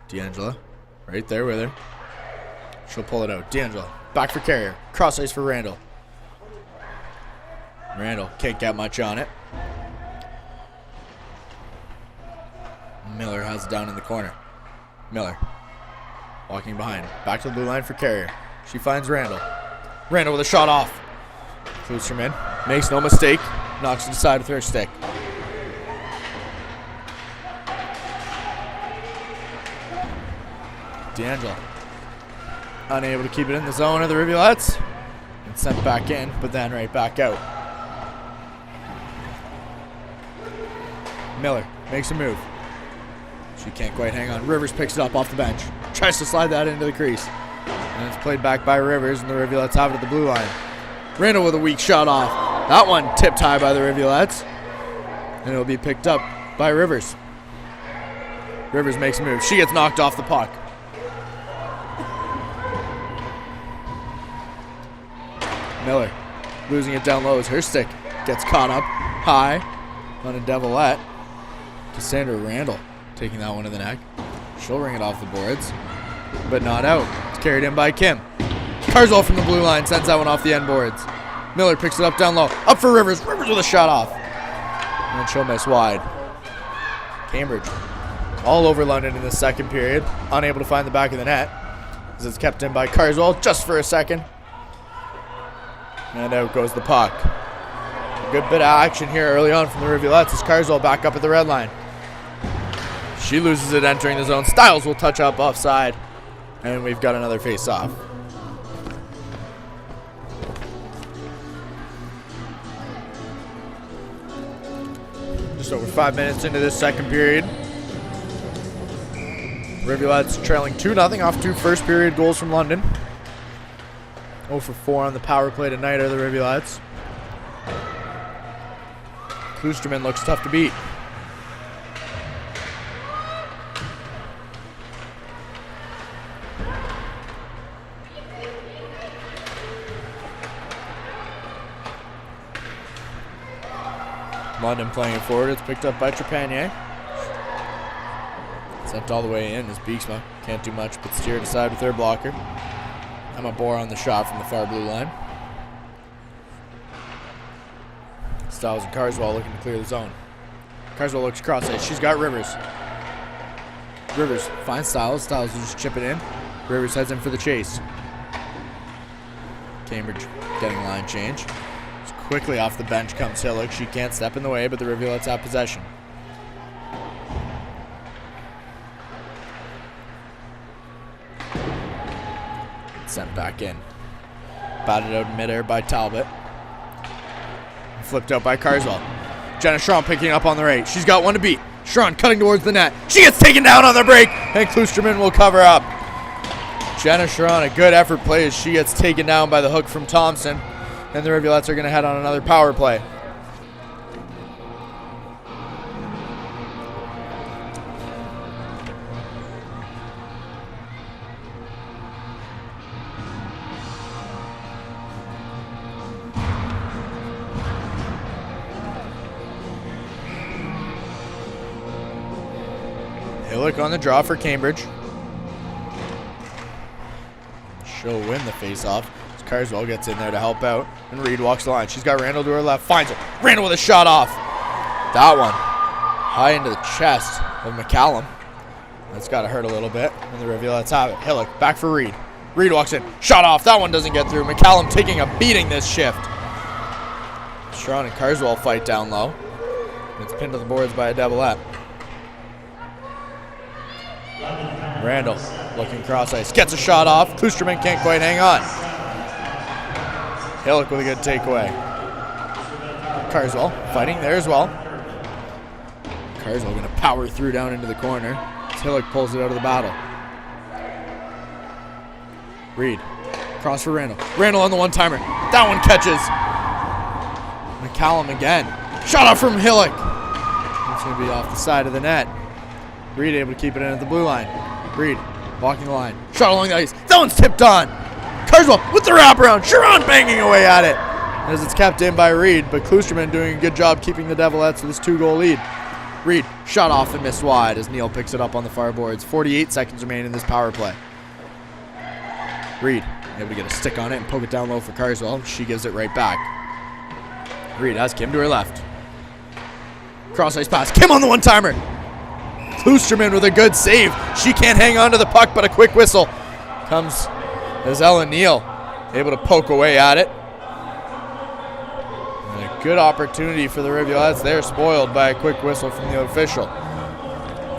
D'Angela right there with her. She'll pull it out. D'Angela back for Carrier. Cross ice for Randall. Randall can't get much on it. Miller has it down in the corner. Miller walking behind. Back to the blue line for Carrier. She finds Randall. Randall with a shot off. Klusterman makes no mistake. Knocks it aside with her stick. D'Angelo unable to keep it in the zone of the Rivulettes. And sent back in, but then right back out. Miller makes a move. She can't quite hang on. Rivers picks it up off the bench. Tries to slide that into the crease. And it's played back by Rivers, and the Rivulettes have it at the blue line. Randall with a weak shot off. That one tipped high by the Rivulettes. And it'll be picked up by Rivers. Rivers makes a move. She gets knocked off the puck. Miller losing it down low as her stick gets caught up high on a Devilette. Cassandra Randall taking that one to the neck. She'll ring it off the boards, but not out. It's carried in by Kim. Carzol from the blue line sends that one off the end boards. Miller picks it up down low. Up for Rivers. Rivers with a shot off. And she'll miss wide. Cambridge all over London in the second period. Unable to find the back of the net as it's kept in by Carzol just for a second. And out goes the puck. A good bit of action here early on from the Rivulettes as Carzol back up at the red line. She loses it entering the zone. Stiles will touch up offside. And we've got another face-off. Just over 5 minutes into this second period. Rivulettes trailing 2-0 off two first period goals from London. 0 for 4 on the power play tonight are the Rivulettes. Klusterman looks tough to beat. London playing it forward. It's picked up by Trepanier. Sent all the way in as Beeksma can't do much but steer it aside with their blocker. Emma Bohr on the shot from the far blue line. Stiles and Carswell looking to clear the zone. Carswell looks cross ice. She's got Rivers. Rivers finds Stiles. Stiles will just chip it in. Rivers heads in for the chase. Cambridge getting line change. Quickly off the bench comes Hillock. She can't step in the way, but the Rivulettes have possession. Sent back in. Batted out in midair by Talbot. Flipped out by Carswell. Jenna Schramm picking up on the right. She's got one to beat. Schramm cutting towards the net. She gets taken down on the break, and Klusterman will cover up. Jenna Schramm, a good effort play as she gets taken down by the hook from Thompson. And the Rivulettes are going to head on another power play. Hillock on the draw for Cambridge. She'll win the face-off. Carswell gets in there to help out, and Reed walks the line. She's got Randall to her left, finds her. Randall with a shot off. That one high into the chest of McCallum. That's got to hurt a little bit. And the Rivulettes have it. Hillock back for Reed. Reed walks in. Shot off. That one doesn't get through. McCallum taking a beating this shift. Sharon and Carswell fight down low. It's pinned to the boards by a Devilette. Randall looking cross ice. Gets a shot off. Kloosterman can't quite hang on. Hillock with a good takeaway. Carswell fighting there as well. Carswell going to power through down into the corner. Hillock pulls it out of the battle. Reed. Cross for Randall. Randall on the one-timer. That one catches. McCallum again. Shot off from Hillock. It's going to be off the side of the net. Reed able to keep it in at the blue line. Reed walking the line. Shot along the ice. That one's tipped on. Carswell with the wraparound. Sharon banging away at it as it's kept in by Reed, but Kloosterman doing a good job keeping the Devilettes with his 2-goal lead. Reed shot off and missed wide as Neal picks it up on the far boards. 48 seconds remain in this power play. Reed able to get a stick on it and poke it down low for Carswell. She gives it right back. Reed has Kim to her left. Cross ice pass. Kim on the one-timer. Kloosterman with a good save. She can't hang on to the puck, but a quick whistle comes as Ellen Neal able to poke away at it. And a good opportunity for the Rivulettes. They're spoiled by a quick whistle from the official.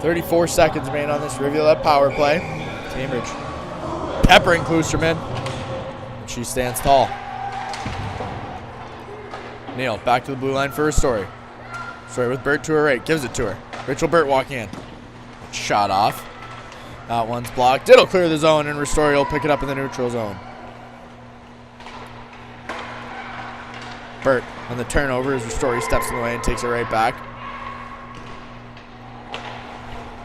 34 seconds remain on this Rivulette power play. Cambridge peppering Kloosterman. She stands tall. Neal back to the blue line for her story. Story with Burt to her right. Gives it to her. Rachel Burt walking in. Shot off. That one's blocked. It'll clear the zone, and Ristori will pick it up in the neutral zone. Burt on the turnover as Ristori steps in the way and takes it right back.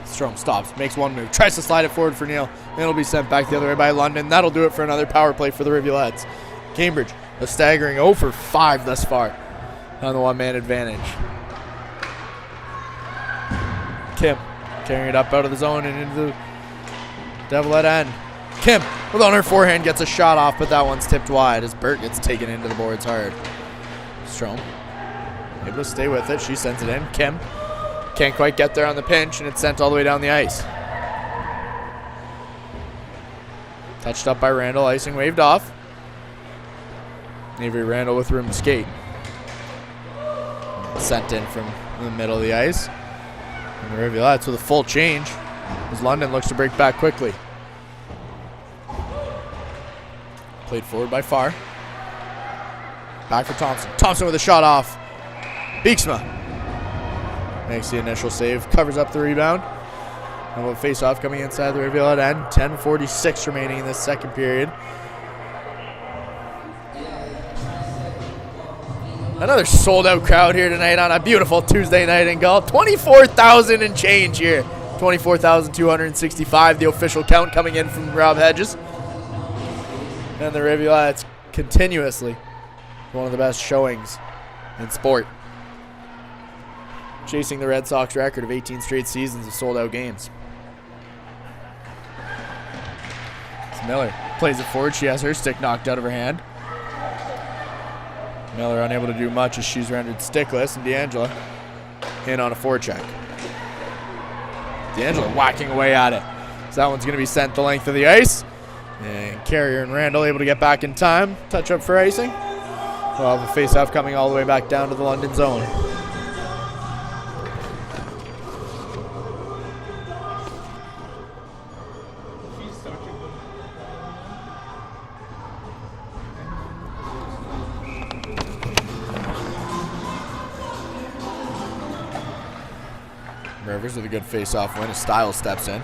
Strom stops, makes one move, tries to slide it forward for Neal. And it'll be sent back the other way by London. That'll do it for another power play for the Rivulettes. Cambridge, a staggering 0 for 5 thus far on the one-man advantage. Kim carrying it up out of the zone and into the Devilette end. Kim, with on her forehand, gets a shot off, but that one's tipped wide as Burt gets taken into the boards hard. Strom able to stay with it. She sends it in. Kim can't quite get there on the pinch, and it's sent all the way down the ice. Touched up by Randall. Icing waved off. Avery Randall with room to skate. Sent in from the middle of the ice. And the Rivulettes with a full change as London looks to break back quickly. Played forward by Farr. Back for Thompson. Thompson with a shot off. Beeksma makes the initial save, covers up the rebound. And we'll face off coming inside the Rivulette end. 10:46 remaining in this second period. Another sold-out crowd here tonight on a beautiful Tuesday night in golf. 24,000 and change here. 24,265, the official count coming in from Rob Hedges. And the Rivulettes continuously one of the best showings in sport, chasing the Red Sox record of 18 straight seasons of sold-out games. It's Miller plays it forward. She has her stick knocked out of her hand. Miller unable to do much as she's rendered stickless, and D'Angela in on a forecheck. D'Angela whacking away at it. So that one's going to be sent the length of the ice. And Carrier and Randall able to get back in time. Touch up for icing. We'll have a face-off coming all the way back down to the London zone. Rivers with a good face-off win as Styles steps in.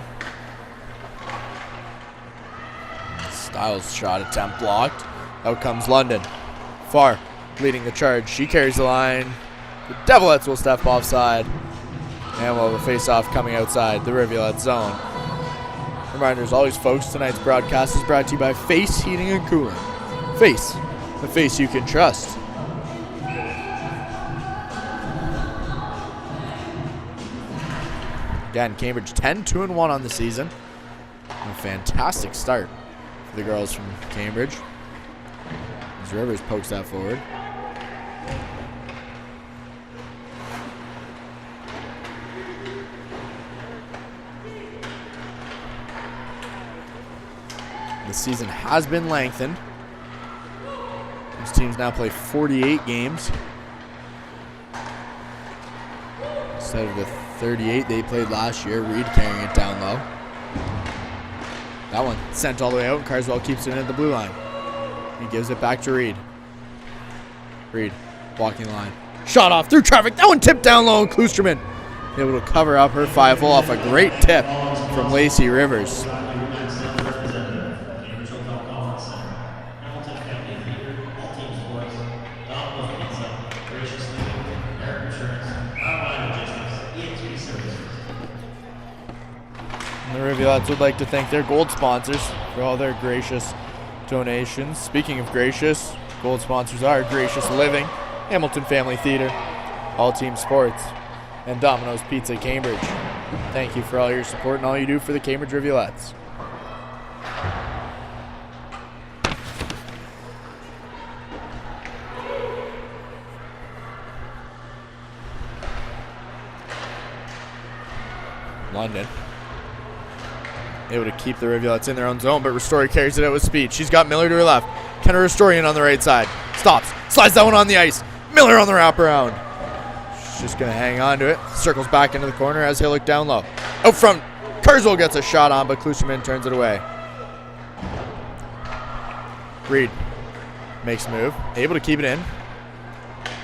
Styles' shot attempt blocked. Out comes London. Farr leading the charge. She carries the line. The Devilettes will step offside. And we'll have a face-off coming outside the Rivulette zone. Reminders always, folks, tonight's broadcast is brought to you by Face Heating and Cooling. Face, the face you can trust. Again, Cambridge 10-2-1 on the season. A fantastic start for the girls from Cambridge. As Rivers pokes that forward. The season has been lengthened. These teams now play 48 games instead of the 38 they played last year. Reed carrying it down low. That one sent all the way out, and Carswell keeps it in at the blue line. He gives it back to Reed. Reed, walking the line. Shot off through traffic. That one tipped down low, and Kloosterman able to cover up her 5-hole off a great tip from Lacey Rivers. The Rivulettes would like to thank their gold sponsors for all their gracious donations. Speaking of gracious, gold sponsors are Gracious Living, Hamilton Family Theater, All Team Sports, and Domino's Pizza Cambridge. Thank you for all your support and all you do for the Cambridge Rivulettes. London able to keep the Rivulettes in their own zone, but Ristori carries it out with speed. She's got Miller to her left. Kenna Ristorian on the right side. Stops. Slides that one on the ice. Miller on the wraparound. She's just going to hang on to it. Circles back into the corner as Hillock down low. Out front. Carswell gets a shot on, but Kloosterman turns it away. Reed makes a move. Able to keep it in,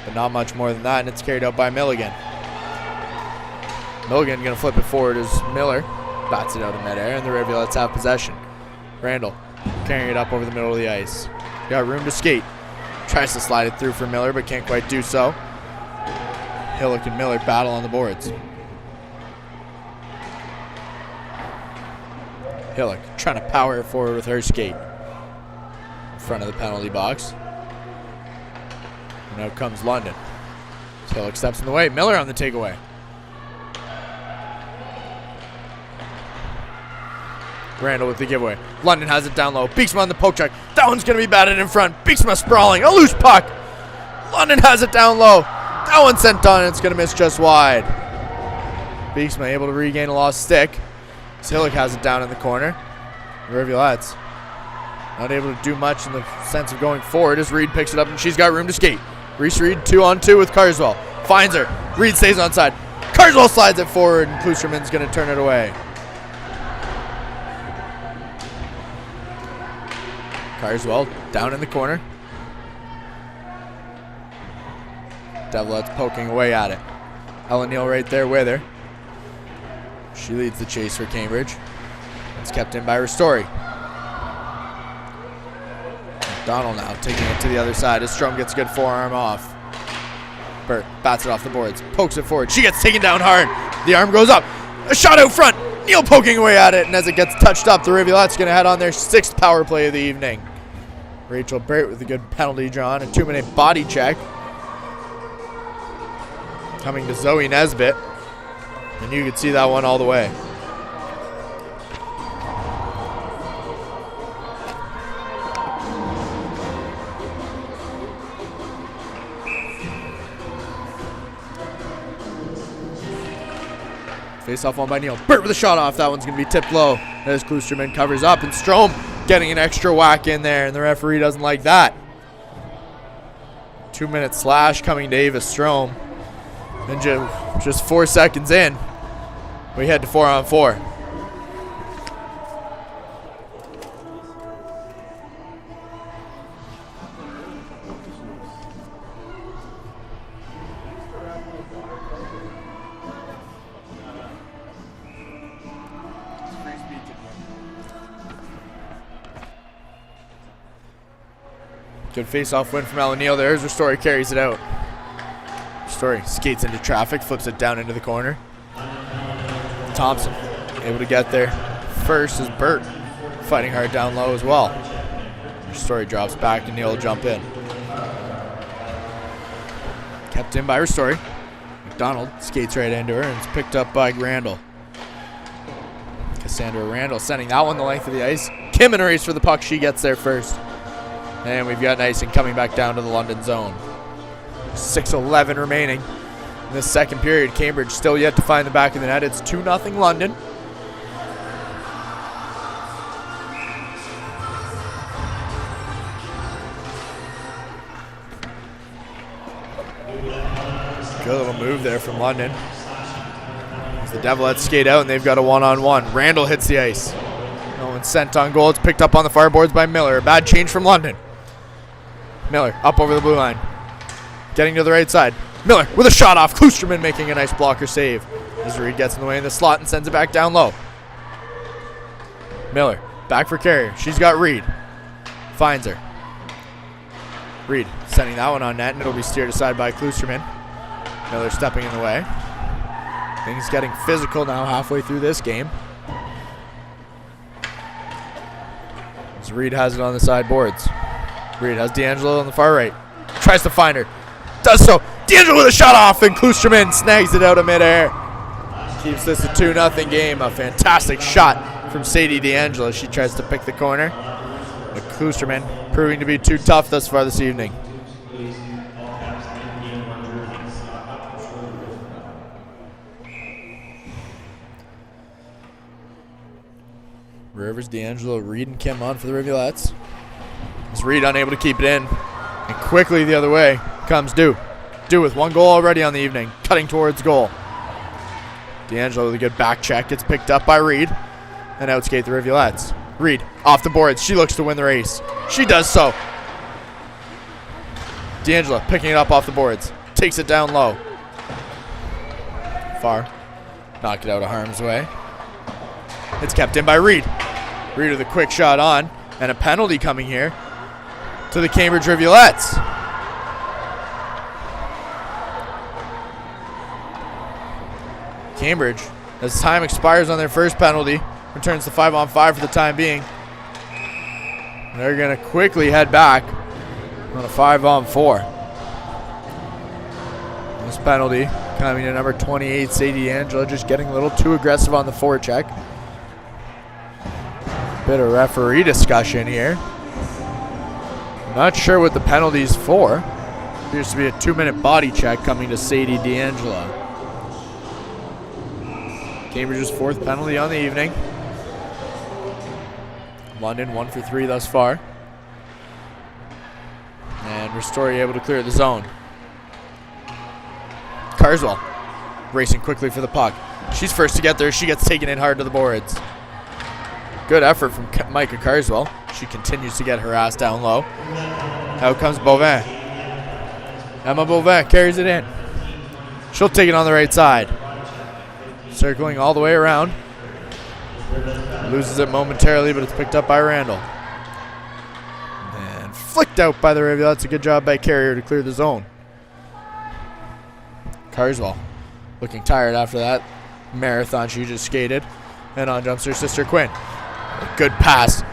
but not much more than that, and it's carried out by Milligan. Milligan going to flip it forward as Miller bats it out in midair, and the Rivulettes have possession. Randall carrying it up over the middle of the ice. Got room to skate. Tries to slide it through for Miller, but can't quite do so. Hillock and Miller battle on the boards. Hillock trying to power it forward with her skate. In front of the penalty box. And out comes London. Hillock steps in the way. Miller on the takeaway. Randall with the giveaway. London has it down low. Beeksma on the poke check. That one's going to be batted in front. Beeksma sprawling. A loose puck. London has it down low. That one sent on. It's going to miss just wide. Beeksma able to regain a lost stick. Hillock has it down in the corner. The Rivulettes not able to do much in the sense of going forward as Reed picks it up and she's got room to skate. Reese Reed 2-on-2 with Carswell. Finds her. Reed stays onside. Carswell slides it forward and Kloosterman's going to turn it away. Carswell down in the corner. Devilettes poking away at it. Ellen Neal right there with her. She leads the chase for Cambridge. It's kept in by Ristori. McDonald now taking it to the other side as Strom gets a good forearm off. Burt bats it off the boards, pokes it forward. She gets taken down hard. The arm goes up. A shot out front. Neal poking away at it, and as it gets touched up, the Rivulettes going to head on their 6th power play of the evening. Rachel Burt with a good penalty drawn, a 2-minute body check. Coming to Zoe Nesbitt, and you could see that one all the way. Face off one by Neal. Burt with a shot off. That one's going to be tipped low as Kloosterman covers up, and Strom getting an extra whack in there, and the referee doesn't like that. 2-minute slash coming to Ava Strom. And just 4 seconds in, we head to 4-on-4. Good face-off win from Ellen Neal. There's Ristori, carries it out. Ristori skates into traffic, flips it down into the corner. Thompson able to get there first as Burt fighting hard down low as well. Ristori drops back and Neal will jump in. Kept in by Ristori. McDonald skates right into her and it's picked up by Randall. Cassandra Randall sending that one the length of the ice. Kim in a race for the puck. She gets there first. And we've got Nyson coming back down to the London zone. 6:11 remaining in the second period. Cambridge still yet to find the back of the net. It's 2-0 London. Good little move there from London. As the Devilettes skate out and they've got a one-on-one. Randall hits the ice. No one sent on goal. It's picked up on the far boards by Miller. A bad change from London. Miller up over the blue line. Getting to the right side. Miller with a shot off. Kloosterman making a nice blocker save. As Reed gets in the way in the slot and sends it back down low. Miller back for Carrier. She's got Reed. Finds her. Reed sending that one on net, and it'll be steered aside by Kloosterman. Miller stepping in the way. Things getting physical now halfway through this game. As Reed has it on the side boards. Reed has D'Angelo on the far right. Tries to find her. Does so. D'Angelo with a shot off, and Kloosterman snags it out of midair. Keeps this a 2-0 game. A fantastic shot from Sadie D'Angelo. She tries to pick the corner. But Kloosterman proving to be too tough thus far this evening. Rivers, D'Angelo, Reed, and Kim on for the Rivulettes. As Reed unable to keep it in. And quickly the other way comes Dew. Dew with one goal already on the evening. Cutting towards goal. D'Angelo with a good back check. Gets picked up by Reed. And outskate the Rivulettes. Reed off the boards. She looks to win the race. She does so. D'Angelo picking it up off the boards. Takes it down low. Far. Knock it out of harm's way. It's kept in by Reed. Reed with a quick shot on. And a penalty coming here to the Cambridge Rivulettes. Cambridge, as time expires on their first penalty, returns to 5-on-5 for the time being. They're going to quickly head back on a 5-on-4. This penalty coming to number 28, Sadie D'Angelo, just getting a little too aggressive on the forecheck. Bit of referee discussion here. I'm not sure what the penalty's for. Appears to be a 2-minute body check coming to Sadie D'Angelo. Cambridge's fourth penalty on the evening. London 1 for 3 thus far. And Ristori able to clear the zone. Carswell racing quickly for the puck. She's first to get there. She gets taken in hard to the boards. Good effort from Micah Carswell. She continues to get harassed down low. Out comes Beauvin. Emma Beauvin carries it in. She'll take it on the right side. Circling all the way around. Loses it momentarily, but it's picked up by Randall. And flicked out by the Rivulettes. A good job by Carrier to clear the zone. Carswell looking tired after that marathon she just skated. And on jumps her sister Quinn. A good pass.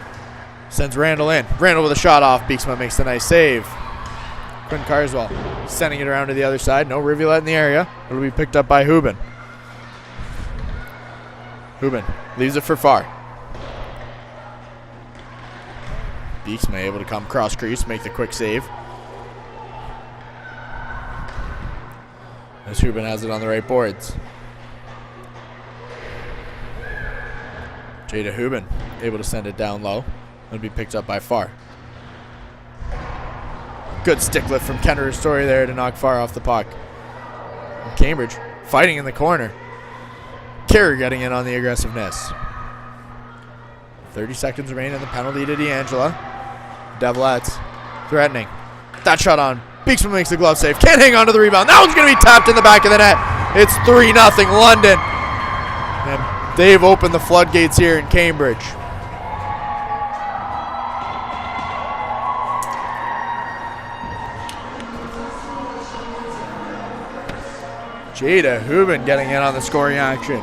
Sends Randall in. Randall with a shot off. Beeksma makes the nice save. Quinn Carswell sending it around to the other side. No Rivulette in the area. It'll be picked up by Hubin. Hubin leaves it for far. Beeksma able to come cross crease, make the quick save. As Hubin has it on the right boards. Jada Hubin able to send it down low. It'll be picked up by Farr. Good stick lift from Kendra Ristori there to knock Farr off the puck. And Cambridge fighting in the corner. Carrier getting in on the aggressiveness. 30 seconds remaining in the penalty to D'Angelo. Devilettes threatening. That shot on. Beeksman makes the glove save. Can't hang on to the rebound. That one's going to be tapped in the back of the net. It's 3-0 London. And they've opened the floodgates here in Cambridge. Jada Hubin getting in on the scoring action.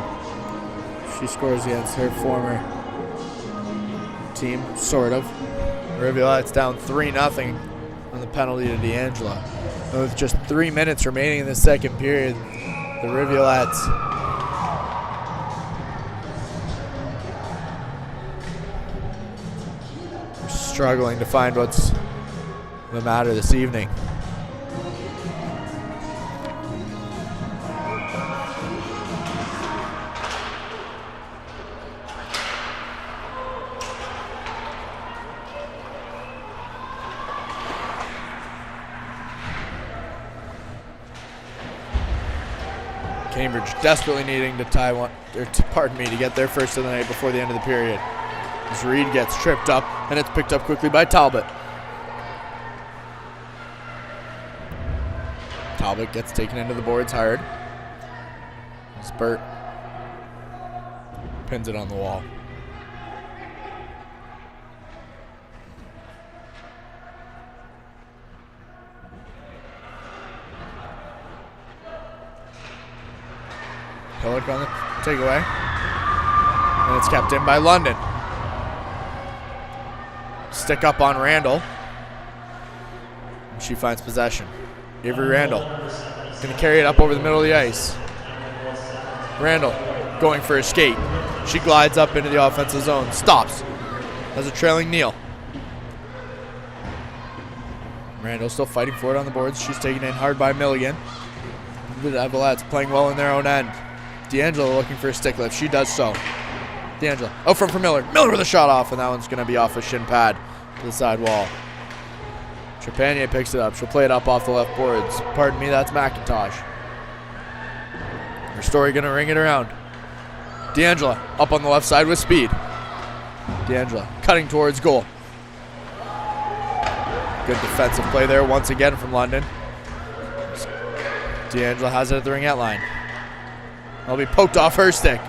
She scores against her former team, sort of. Rivulettes down 3-0 on the penalty to D'Angelo. With just 3 minutes remaining in the second period, the Rivulettes are struggling to find what's the matter this evening. Cambridge desperately needing to tie one, or to get their first of the night before the end of the period. As Reed gets tripped up, and it's picked up quickly by Talbot. Talbot gets taken into the boards hard. Spurt pins it on the wall. Hillock on the takeaway. And it's kept in by London. Stick up on Randall. And she finds possession. Avery Randall is going to carry it up over the middle of the ice. Randall going for a skate. She glides up into the offensive zone. Stops. Has a trailing kneel. Randall still fighting for it on the boards. She's taken in hard by Milligan. The Devilettes playing well in their own end. D'Angelo looking for a stick lift. She does so. D'Angelo out front for Miller. Miller with a shot off, and that one's going to be off a shin pad to the side wall. Trepanier picks it up. She'll play it up off the left boards. Pardon me, that's McIntosh. Her story going to ring it around. D'Angelo up on the left side with speed. D'Angelo cutting towards goal. Good defensive play there once again from London. D'Angelo has it at the ringette line. It'll be poked off her stick.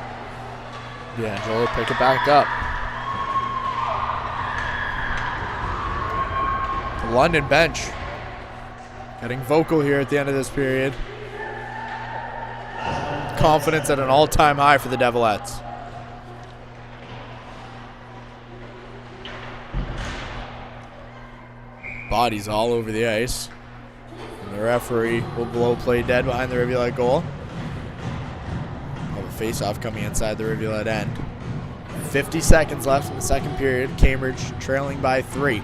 D'Angelo will pick it back up. The London bench getting vocal here at the end of this period. Confidence at an all-time high for the Devilettes. Bodies all over the ice. And the referee will blow play dead behind the Rivulet goal. Face-off coming inside the Rivulet end. 50 seconds left in the second period. Cambridge trailing by 3.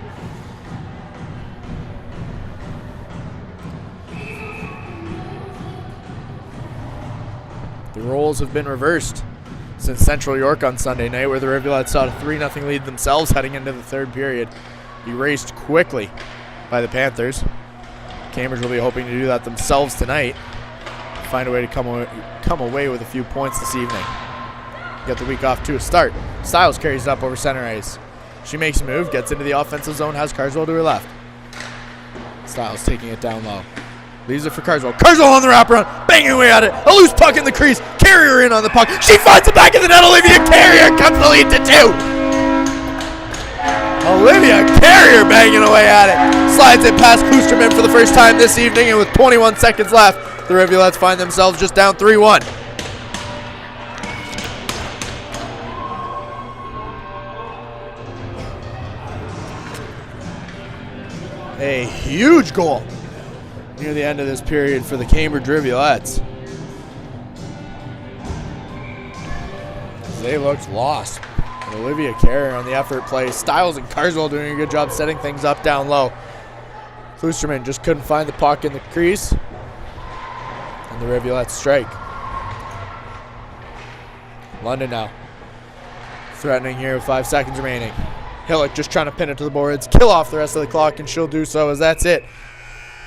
The roles have been reversed since Central York on Sunday night, where the Rivulettes saw a 3-0 lead themselves heading into the third period. Erased quickly by the Panthers. Cambridge will be hoping to do that themselves tonight. Find a way to come away with a few points this evening. Get the week off to a start. Stiles carries it up over center ice. She makes a move, gets into the offensive zone, has Carswell to her left. Stiles taking it down low. Leaves it for Carswell. Carswell on the wraparound, banging away at it. A loose puck in the crease. Carrier in on the puck. She finds the back of the net. Olivia Carrier cuts the lead to 2. Olivia Carrier banging away at it. Slides it past Kloosterman for the first time this evening, and with 21 seconds left, the Rivulettes find themselves just down 3-1. A huge goal near the end of this period for the Cambridge Rivulettes. They looked lost. And Olivia Carrier on the effort play. Stiles and Carswell doing a good job setting things up down low. Kloosterman just couldn't find the puck in the crease. And the Rivulettes strike. London now threatening here with 5 seconds remaining. Hillock just trying to pin it to the boards, kill off the rest of the clock, and she'll do so, as that's it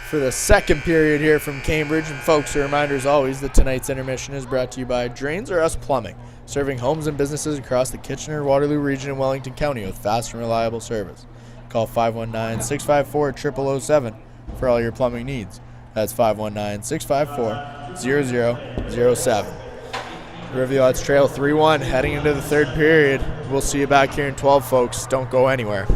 for the second period here from Cambridge. And folks, a reminder as always that tonight's intermission is brought to you by Drains or Us Plumbing, serving homes and businesses across the Kitchener-Waterloo region and Wellington County with fast and reliable service. Call 519-654-0007 for all your plumbing needs. That's 519-654-0007. The Rivulettes trail 3-1 heading into the third period. We'll see you back here in 12, folks. Don't go anywhere.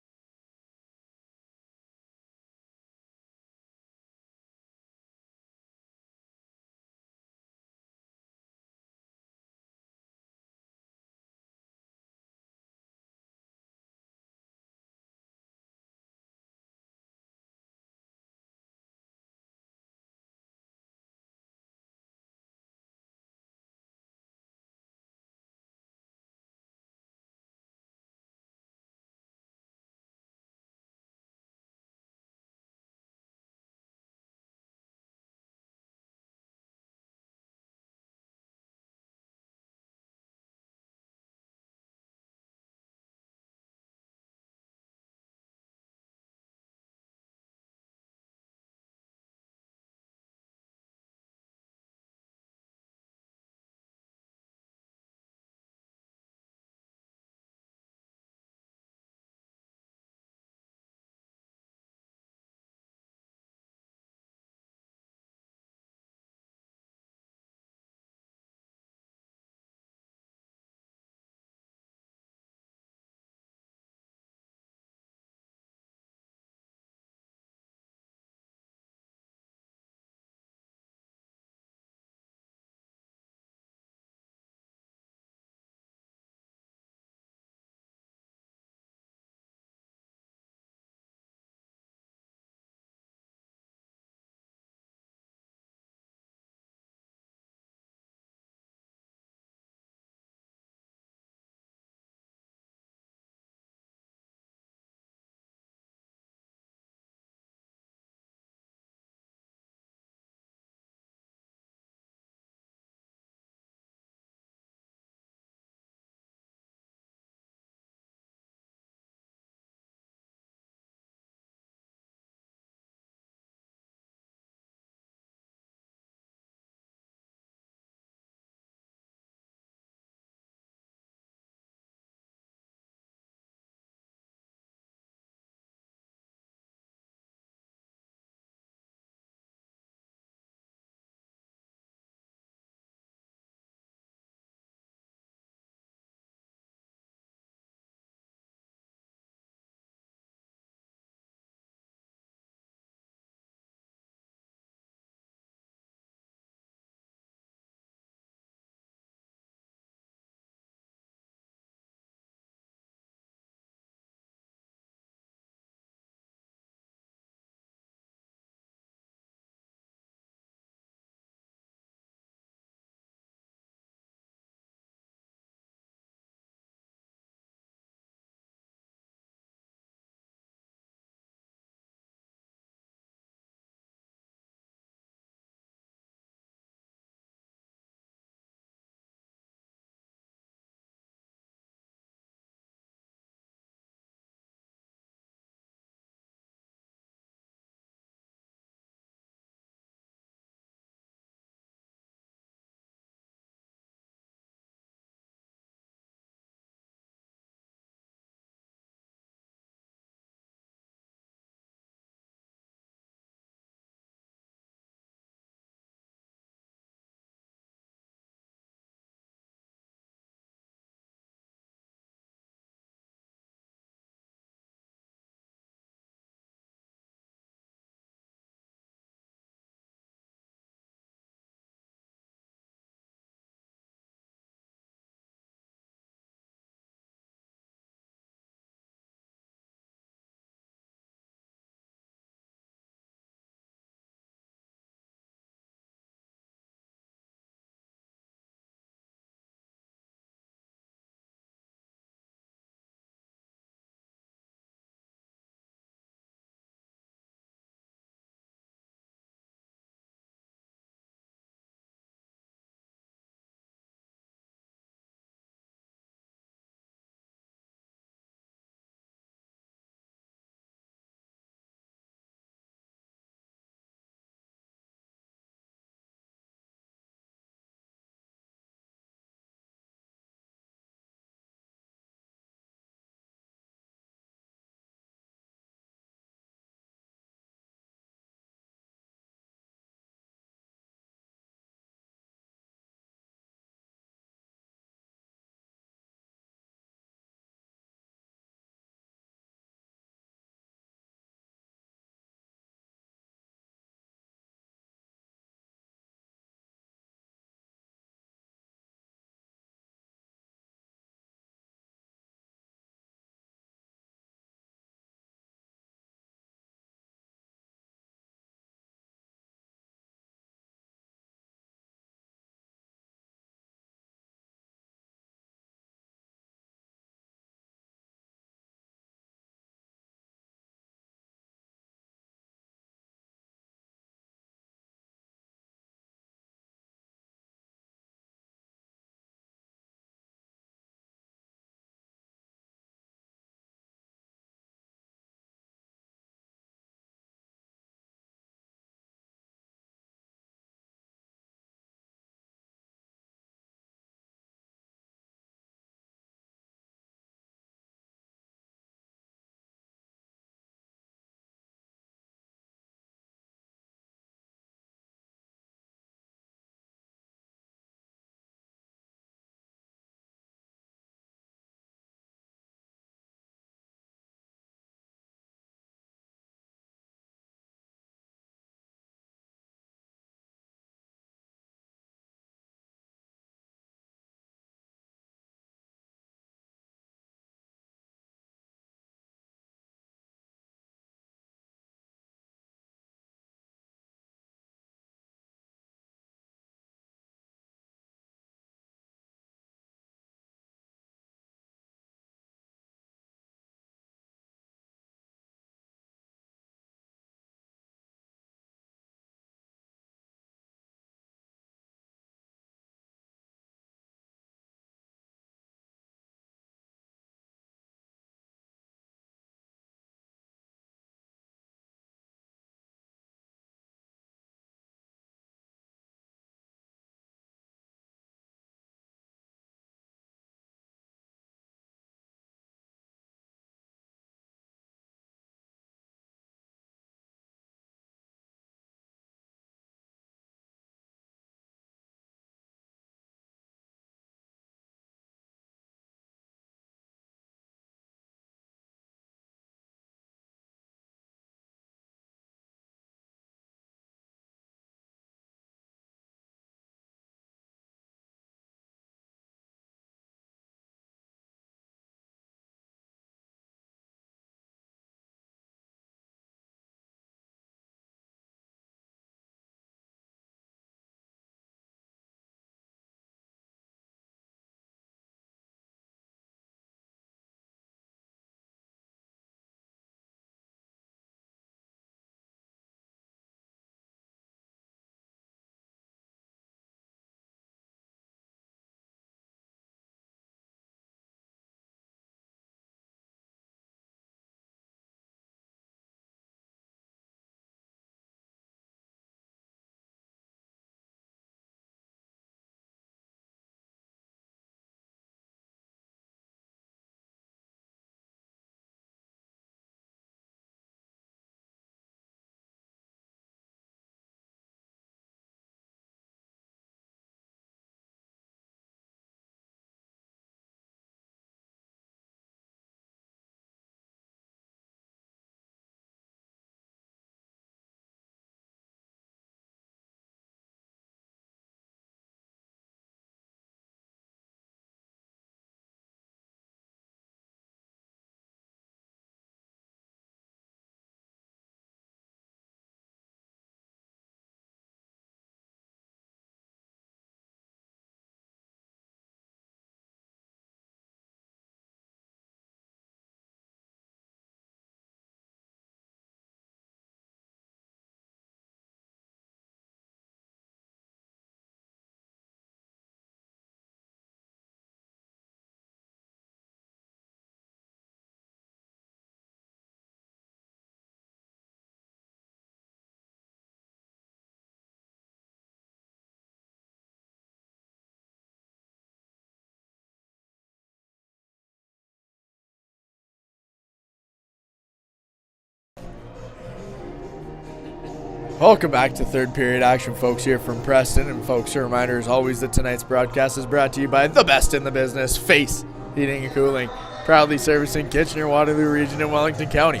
Welcome back to third period action, folks, here from Preston. And folks, a reminder as always that tonight's broadcast is brought to you by the best in the business, Face Heating and Cooling, proudly servicing Kitchener-Waterloo Region in Wellington County.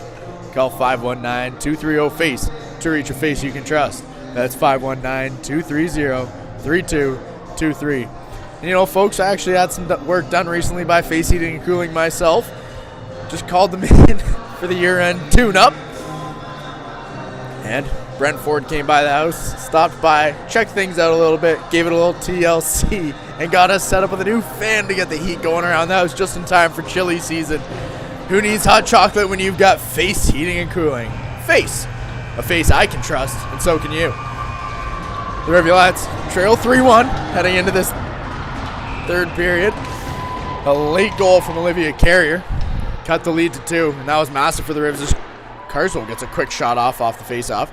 Call 519-230-FACE to reach a face you can trust. That's 519-230-3223. And you know, folks, I actually had some work done recently by Face Heating and Cooling myself. Just called them in for the year-end tune-up. And Brent Ford came by the house, stopped by, checked things out a little bit, gave it a little TLC, and got us set up with a new fan to get the heat going around the house just in time for chilly season. Who needs hot chocolate when you've got Face Heating and Cooling? Face. A face I can trust, and so can you. The Rivulettes trail 3-1 heading into this third period. A late goal from Olivia Carrier cut the lead to 2, and that was massive for the Rivs. Carswell gets a quick shot off the face-off.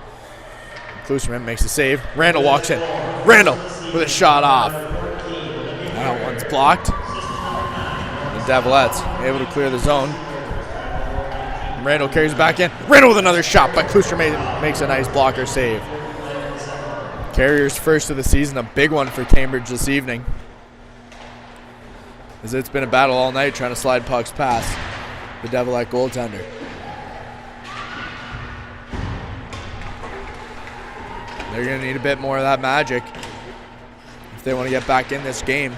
Klusterman makes a save. Randall walks in. Randall with a shot off. That one's blocked. The Devilettes able to clear the zone. Randall carries it back in. Randall with another shot, but Klusterman makes a nice blocker save. Carrier's first of the season, a big one for Cambridge this evening, as it's been a battle all night trying to slide pucks past the Devilette goaltender. They're going to need a bit more of that magic if they want to get back in this game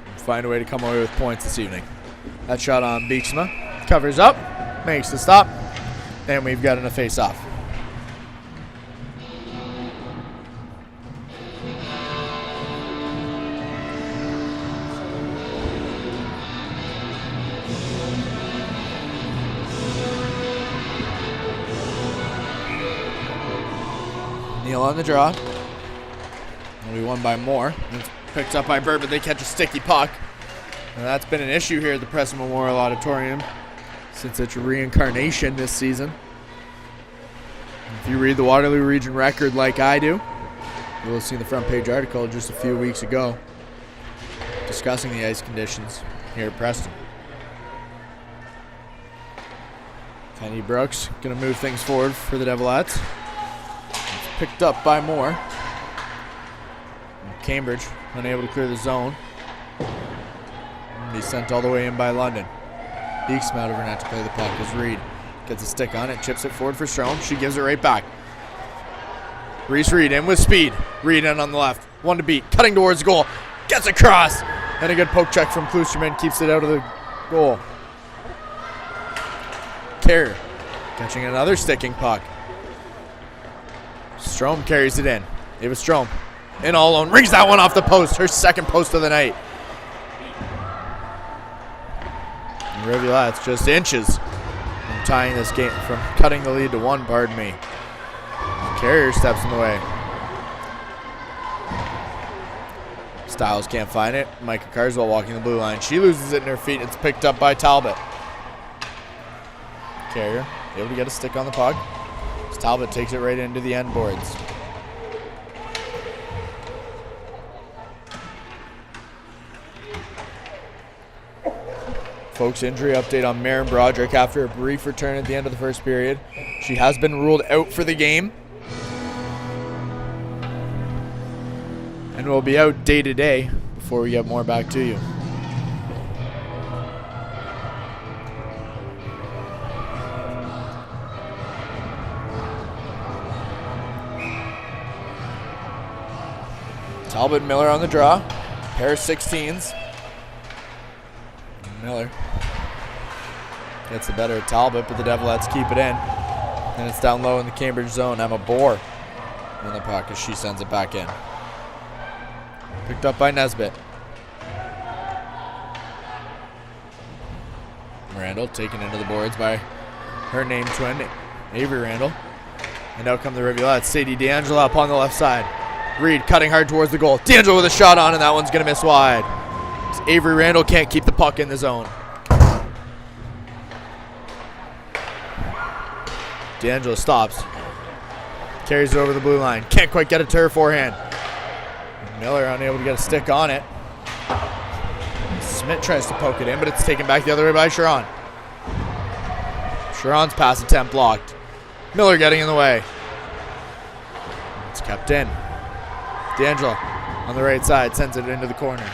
and find a way to come away with points this evening. That shot on Beeksma covers up, makes the stop, and we've got a face-off. Neal on the draw. Will be won by Moore. It's picked up by Bird, but they catch a sticky puck. And that's been an issue here at the Preston Memorial Auditorium since its reincarnation this season. If you read the Waterloo Region record like I do, you will have seen the front page article just a few weeks ago discussing the ice conditions here at Preston. Kenny Brooks going to move things forward for the Devilettes. Picked up by Moore. And Cambridge unable to clear the zone. And be sent all the way in by London. Beeksma out over net to play the puck as Reed gets a stick on it, chips it forward for Strome. She gives it right back. Reese Reed in with speed. Reed in on the left. One to beat. Cutting towards the goal. Gets across. And a good poke check from Klusterman keeps it out of the goal. Carrier catching another sticking puck. Strome carries it in. Ava Strome in all alone. Rings that one off the post. Her second post of the night. And Rivulettes just inches from tying this game, from cutting the lead to 1, pardon me. Carrier steps in the way. Stiles can't find it. Micah Carswell walking the blue line. She loses it in her feet. It's picked up by Talbot. Carrier able to get a stick on the puck. Talbot takes it right into the end boards. Folks, injury update on Maren Broderick after a brief return at the end of the first period. She has been ruled out for the game and will be out day to day before we get more back to you. Talbot and Miller on the draw. Pair of 16s. Miller gets the better of Talbot, but the Devilettes keep it in. And it's down low in the Cambridge zone. Emma Bohr in the puck as she sends it back in. Picked up by Nesbitt. Randall taken into the boards by her name twin, Avery Randall. And out come the Rivulettes. Sadie D'Angelo up on the left side. Reed cutting hard towards the goal. D'Angelo with a shot on, and that one's going to miss wide. Avery Randall can't keep the puck in the zone. D'Angelo stops. Carries it over the blue line. Can't quite get it to her forehand. Miller unable to get a stick on it. Smith tries to poke it in, but it's taken back the other way by Sharon. Sharon's pass attempt blocked. Miller getting in the way. It's kept in. D'Angelo on the right side sends it into the corner.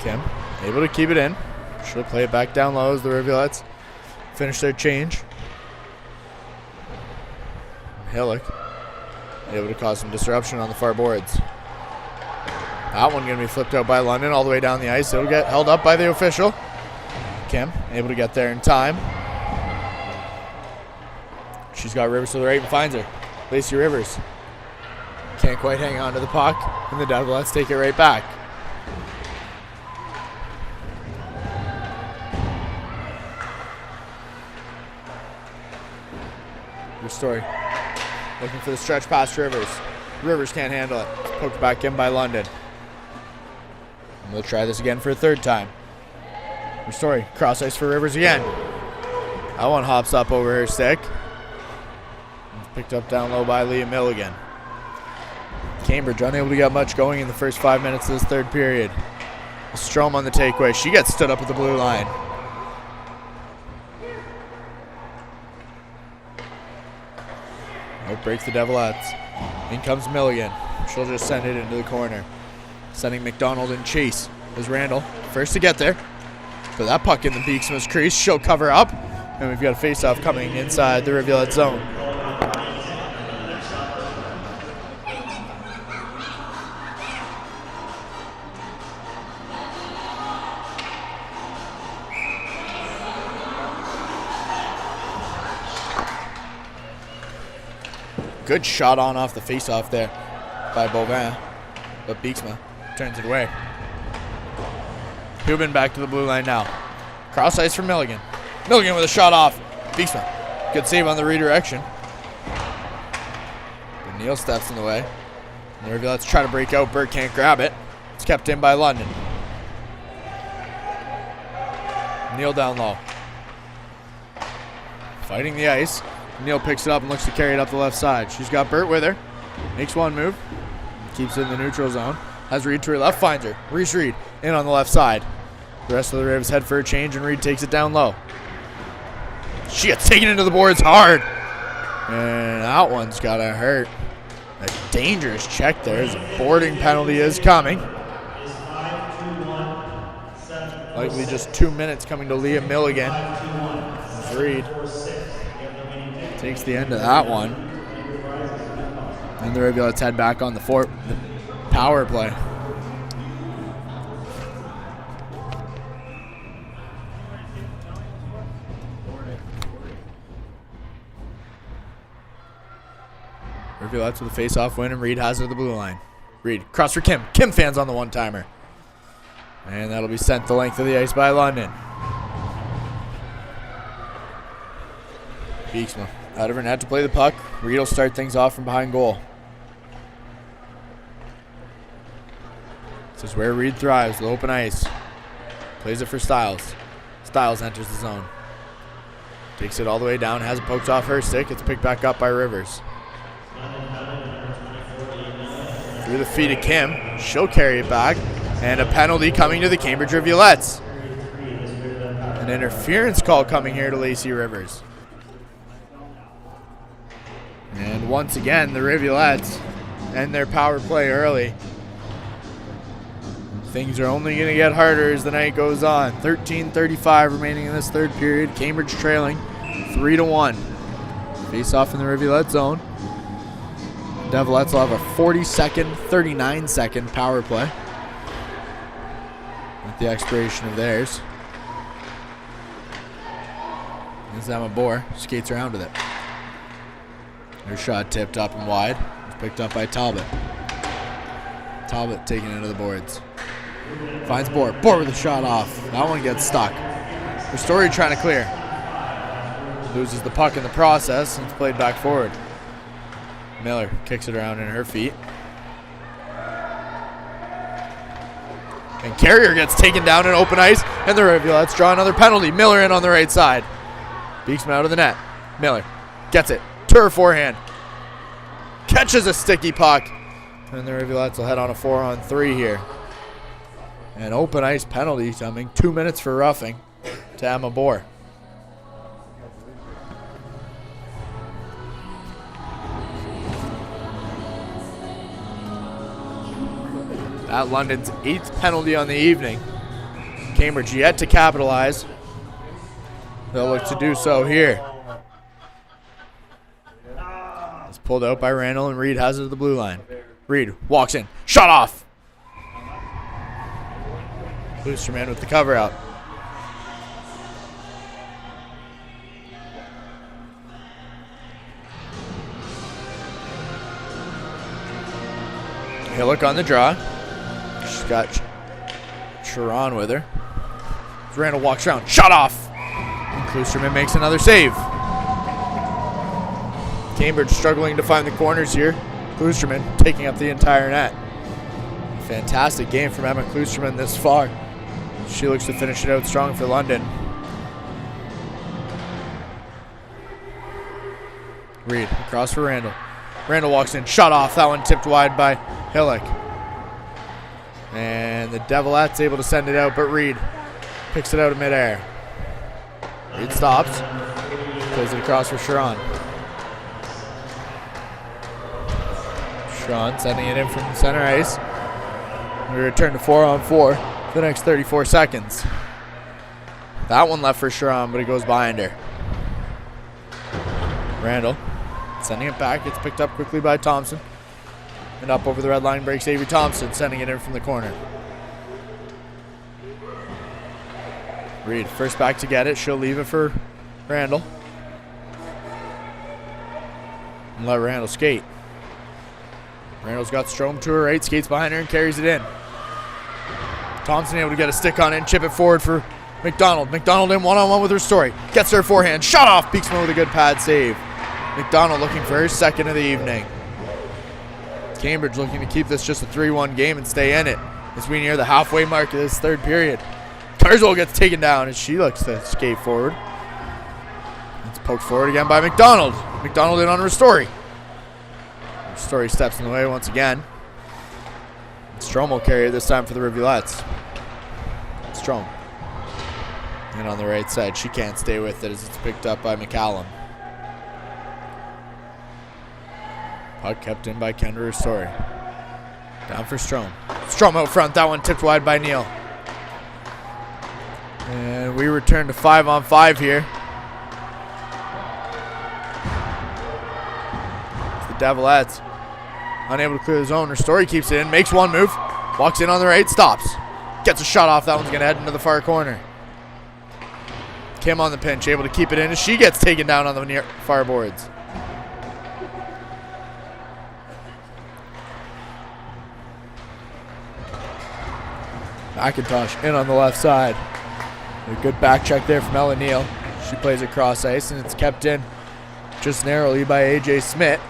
Kim able to keep it in. She'll play it back down low as the Rivulettes finish their change. Hillock able to cause some disruption on the far boards. That one going to be flipped out by London all the way down the ice. It'll get held up by the official. Kim able to get there in time. She's got Rivers to the right and finds her. Lacey Rivers can't quite hang on to the puck, and the Devilettes take it right back. Story looking for the stretch pass to Rivers. Rivers can't handle it. It's poked back in by London. And we'll try this again for a third time. Story cross ice for Rivers again. That one hops up over her stick. It's picked up down low by Leah Milligan. Cambridge unable to get much going in the first 5 minutes of this third period. Strom on the takeaway. She gets stood up at the blue line. Breaks the Devilettes. In comes Milligan. She'll just send it into the corner. Sending McDonald in chase. Is Randall first to get there. But that puck in the Beeksman's crease. She'll cover up. And we've got a face-off coming inside the Rivulet zone. Good shot on off the face-off there by Beauvin, but Beeksma turns it away. Hubin back to the blue line now. Cross ice for Milligan. Milligan with a shot off. Beeksma, good save on the redirection. But Neal steps in the way. And the Rivulettes try to break out. Burt can't grab it. It's kept in by London. Neal down low. Fighting the ice. Neal picks it up and looks to carry it up the left side. She's got Burt with her. Makes one move. Keeps it in the neutral zone. Has Reed to her left. Finds her. Reese Reed in on the left side. The rest of the Rivs head for a change, and Reed takes it down low. She gets taken into the boards hard. And that one's got to hurt. A dangerous check there as a boarding penalty is coming. Likely just 2 minutes coming to Leah Milligan. Reed takes the end of that one. And the Rivulettes head back on the power play. Rivulettes with a face-off win, and Reed has it at the blue line. Reed, cross for Kim. Kim fans on the one-timer. And that'll be sent the length of the ice by London. Beeksma out of her net to play the puck. Reed will start things off from behind goal. This is where Reed thrives, the open ice. Plays it for Stiles. Stiles enters the zone. Takes it all the way down, has it poked off her stick. It's picked back up by Rivers. Through the feet of Kim. She'll carry it back. And a penalty coming to the Cambridge Rivulettes. An interference call coming here to Lacey Rivers. And once again, the Rivulettes end their power play early. Things are only going to get harder as the night goes on. 13:35 remaining in this third period. Cambridge trailing 3-1. Face off in the Rivulet zone. Devilettes will have a 40-second, 39-second power play with the expiration of theirs. As Emma Bohr skates around with it. Her shot tipped up and wide. It's picked up by Talbot. Talbot taking it into the boards. Finds Bohr. Bohr with a shot off. That one gets stuck. Ristori trying to clear. Loses the puck in the process and it's played back forward. Miller kicks it around in her feet. And Carrier gets taken down in open ice, and the Rivulettes draw another penalty. Miller in on the right side. Beeksman out of the net. Miller gets it to her forehand. Catches a sticky puck. And the Rivulettes will head on a 4-on-3 here. An open ice penalty coming. 2 minutes for roughing to Emma Bohr. That London's 8th penalty on the evening. Cambridge yet to capitalize. They'll look to do so here. It's pulled out by Randall, and Reed has it to the blue line. Reed walks in. Shot off! Boosterman with the cover out. Hillock on the draw. She's got Sharon with her. Randall walks around. Shot off! And Kloosterman makes another save. Cambridge struggling to find the corners here. Kloosterman taking up the entire net. Fantastic game from Emma Kloosterman this far. She looks to finish it out strong for London. Reed across for Randall. Randall walks in. Shot off. That one tipped wide by Hillock. And the Devilettes able to send it out, but Reed picks it out of midair. Reed stops. Plays it across for Sharon. Sharon sending it in from center ice. We return to 4-on-4 for the next 34 seconds. That one left for Sharon, but it goes behind her. Randall sending it back. It's picked up quickly by Thompson. And up over the red line breaks Avery Thompson, sending it in from the corner. Reed first back to get it. She'll leave it for Randall. And let Randall skate. Randall's got Strom to her right, skates behind her and carries it in. Thompson able to get a stick on it and chip it forward for McDonald. McDonald in one-on-one with her story. Gets her forehand. Shot off. Beaksman with a good pad save. McDonald looking for her second of the evening. Cambridge looking to keep this just a 3-1 game and stay in it as we near the halfway mark of this third period. Carswell gets taken down as she looks to skate forward. It's poked forward again by McDonald. McDonald in on Ristori. Ristori steps in the way once again. Strom will carry it this time for the Rivulettes. Strom. And on the right side, she can't stay with it as it's picked up by McCallum. Puck kept in by Kendra Ristori. Down for Strom. Strom out front. That one tipped wide by Neal. And we return to 5-on-5 here. The Devilettes unable to clear the zone. Ristori keeps it in. Makes one move. Walks in on the right. Stops. Gets a shot off. That one's going to head into the far corner. Kim on the pinch. Able to keep it in as she gets taken down on the near far boards. McIntosh in on the left side. A good back check there from Ella Neal. She plays it cross ice and it's kept in just narrowly by AJ Smith.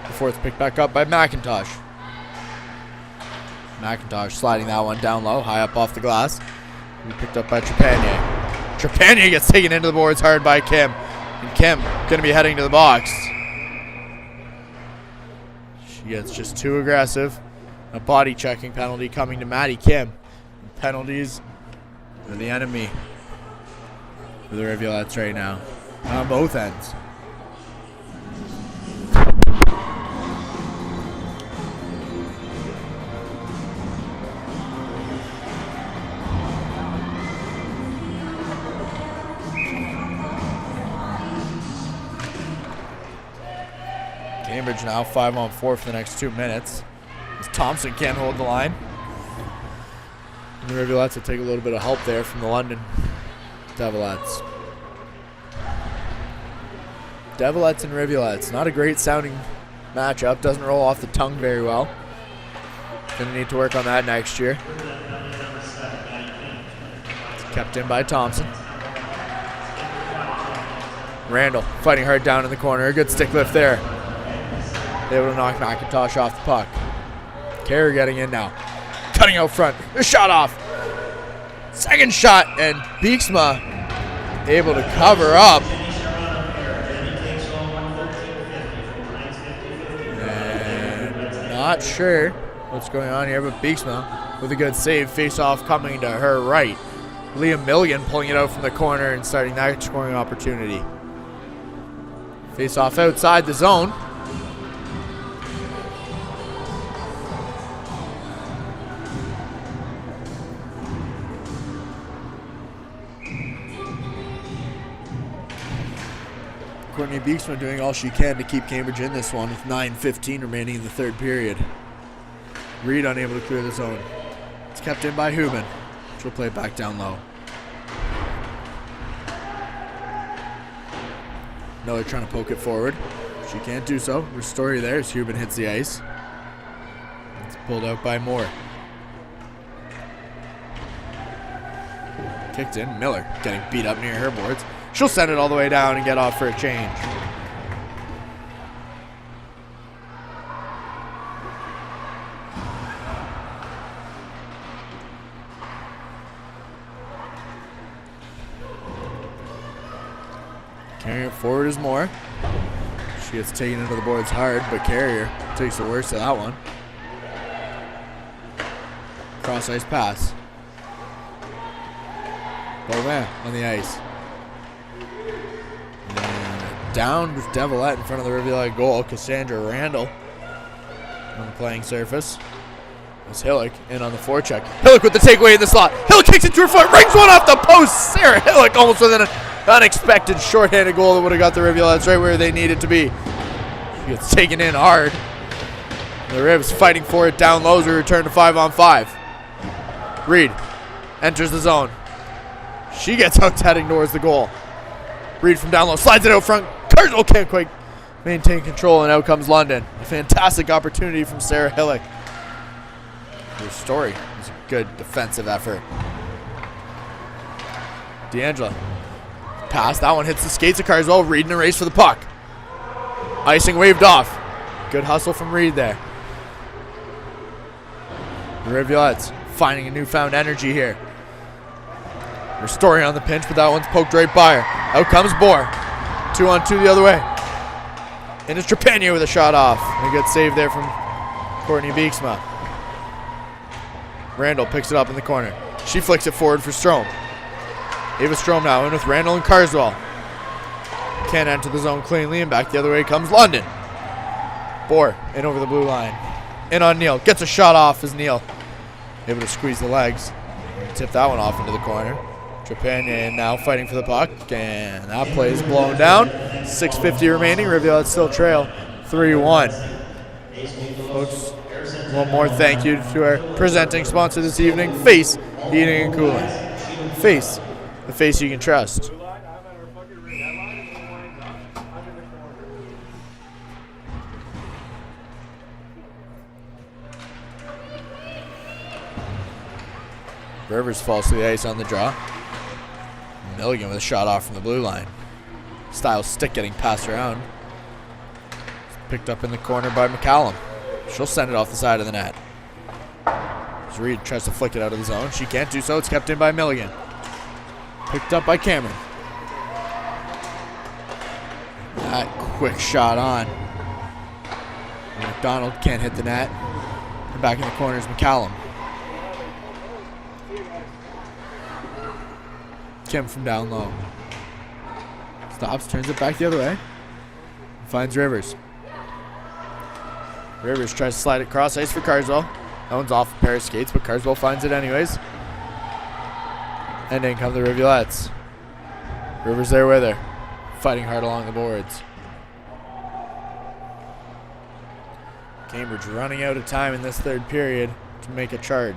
Before it's picked back up by McIntosh. McIntosh sliding that one down low, high up off the glass. Picked up by Trepanier. Trepanier gets taken into the boards hard by Kim. And Kim going to be heading to the box. She gets just too aggressive. A body checking penalty coming to Maddie Kim. Penalties are the enemy for the Rivulettes right now on both ends. Cambridge now 5-on-4 for the next 2 minutes. As Thompson can't hold the line. And the Rivulettes will take a little bit of help there from the London Devilettes. Devilettes and Rivulettes. Not a great sounding matchup. Doesn't roll off the tongue very well. Gonna need to work on that next year. It's kept in by Thompson. Randall fighting hard down in the corner. A good stick lift there. Able to knock McIntosh off the puck. Kerr getting in now. Cutting out front. A shot off. Second shot, and Beeksma able to cover up. Not sure what's going on here, but Beeksma with a good save. Face-off coming to her right. Liam Milligan pulling it out from the corner and starting that scoring opportunity. Face-off outside the zone. Courtney Beeksma doing all she can to keep Cambridge in this one with 9:15 remaining in the third period. Reed unable to clear the zone. It's kept in by Hubin. She'll play it back down low. Miller trying to poke it forward. She can't do so. Ristori there as Hubin hits the ice. It's pulled out by Moore. Kicked in. Miller getting beat up near her boards. She'll send it all the way down and get off for a change. Carrying it forward is Moore. She gets taken into the boards hard, but Carrier takes the worst of that one. Cross ice pass. Beauvais on the ice. And down with Devilette in front of the Rivulet goal. Cassandra Randall on the playing surface. It's Hillick in on the forecheck. Hillick with the takeaway in the slot. Hillick kicks it to her foot, rings one off the post. Sarah Hillick almost with an unexpected shorthanded goal that would have got the Rivulettes right where they needed to be. She gets taken in hard. The Rivs fighting for it down low as we return to 5-on-5. Reed enters the zone. She gets hooked heading towards the goal. Reed from down low slides it out front. Carswell can't quite maintain control, and out comes London. A fantastic opportunity from Sarah Hillick. Her story was a good defensive effort. D'Angela. Pass. That one hits the skates of Carswell. Reed in a race for the puck. Icing waved off. Good hustle from Reed there. The Rivulettes finding a newfound energy here. Ristori on the pinch, but that one's poked right by her. Out comes Bohr. 2-on-2 the other way. And it's Trepanier with a shot off. And a good save there from Courtney Beeksma. Randall picks it up in the corner. She flicks it forward for Strome. Ava Strome now in with Randall and Carswell. Can't enter the zone cleanly, and back the other way comes London. Bohr in over the blue line. In on Neal. Gets a shot off as Neal able to squeeze the legs. Tip that one off into the corner. Trepanier now fighting for the puck, and that play is blown down. 6:50 remaining. Rivulettes still trail 3-1. Folks, one more thank you to our presenting sponsor this evening, Face Heating and Cooling. Face, the face you can trust. Rivers falls to the ice on the draw. Milligan with a shot off from the blue line. Styles' stick getting passed around. Picked up in the corner by McCallum. She'll send it off the side of the net. As Reed tries to flick it out of the zone. She can't do so. It's kept in by Milligan. Picked up by Cameron. That quick shot on. McDonald can't hit the net. And back in the corner is McCallum. Kim from down low. Stops, turns it back the other way. Finds Rivers. Rivers tries to slide it cross ice for Carswell. That one's off a pair of skates, but Carswell finds it anyways. And in come the Rivulettes. Rivers there with her. Fighting hard along the boards. Cambridge running out of time in this third period to make a charge.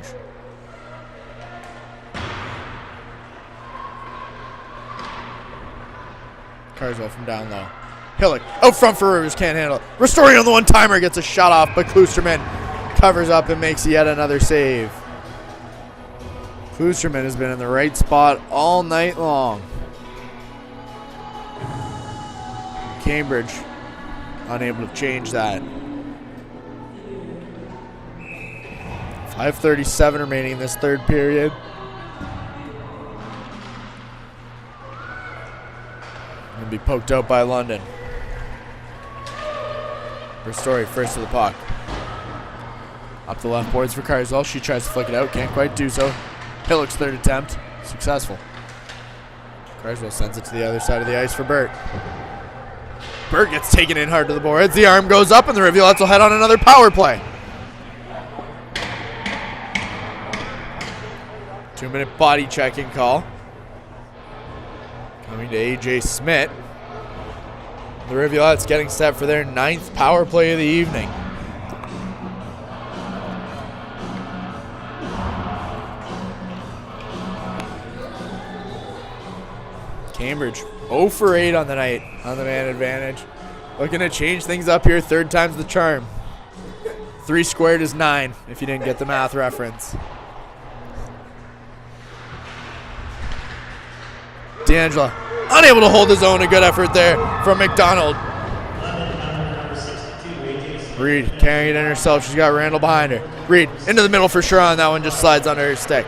Carswell from down low. Hillick out front for Rivers, can't handle it. Ristori on the one-timer, gets a shot off, but Kloosterman covers up and makes yet another save. Kloosterman has been in the right spot all night long. Cambridge unable to change that. 5:37 remaining in this third period. Going to be poked out by London. Ristori first to the puck. Up the left boards for Carswell. She tries to flick it out. Can't quite do so. Hillock's third attempt. Successful. Carswell sends it to the other side of the ice for Burt. Burt gets taken in hard to the boards. The arm goes up, and the Rivulettes will head on another power play. 2-minute body checking call. Coming to A.J. Smith. The Rivulettes getting set for their 9th power play of the evening. Cambridge 0 for 8 on the night on the man advantage. Looking to change things up here. 3rd time's the charm. 3 squared is 9 if you didn't get the math reference. D'Angelo unable to hold his own. A good effort there from McDonald. Reed carrying it in herself. She's got Randall behind her. Reed into the middle for Sharon. That one just slides under her stick.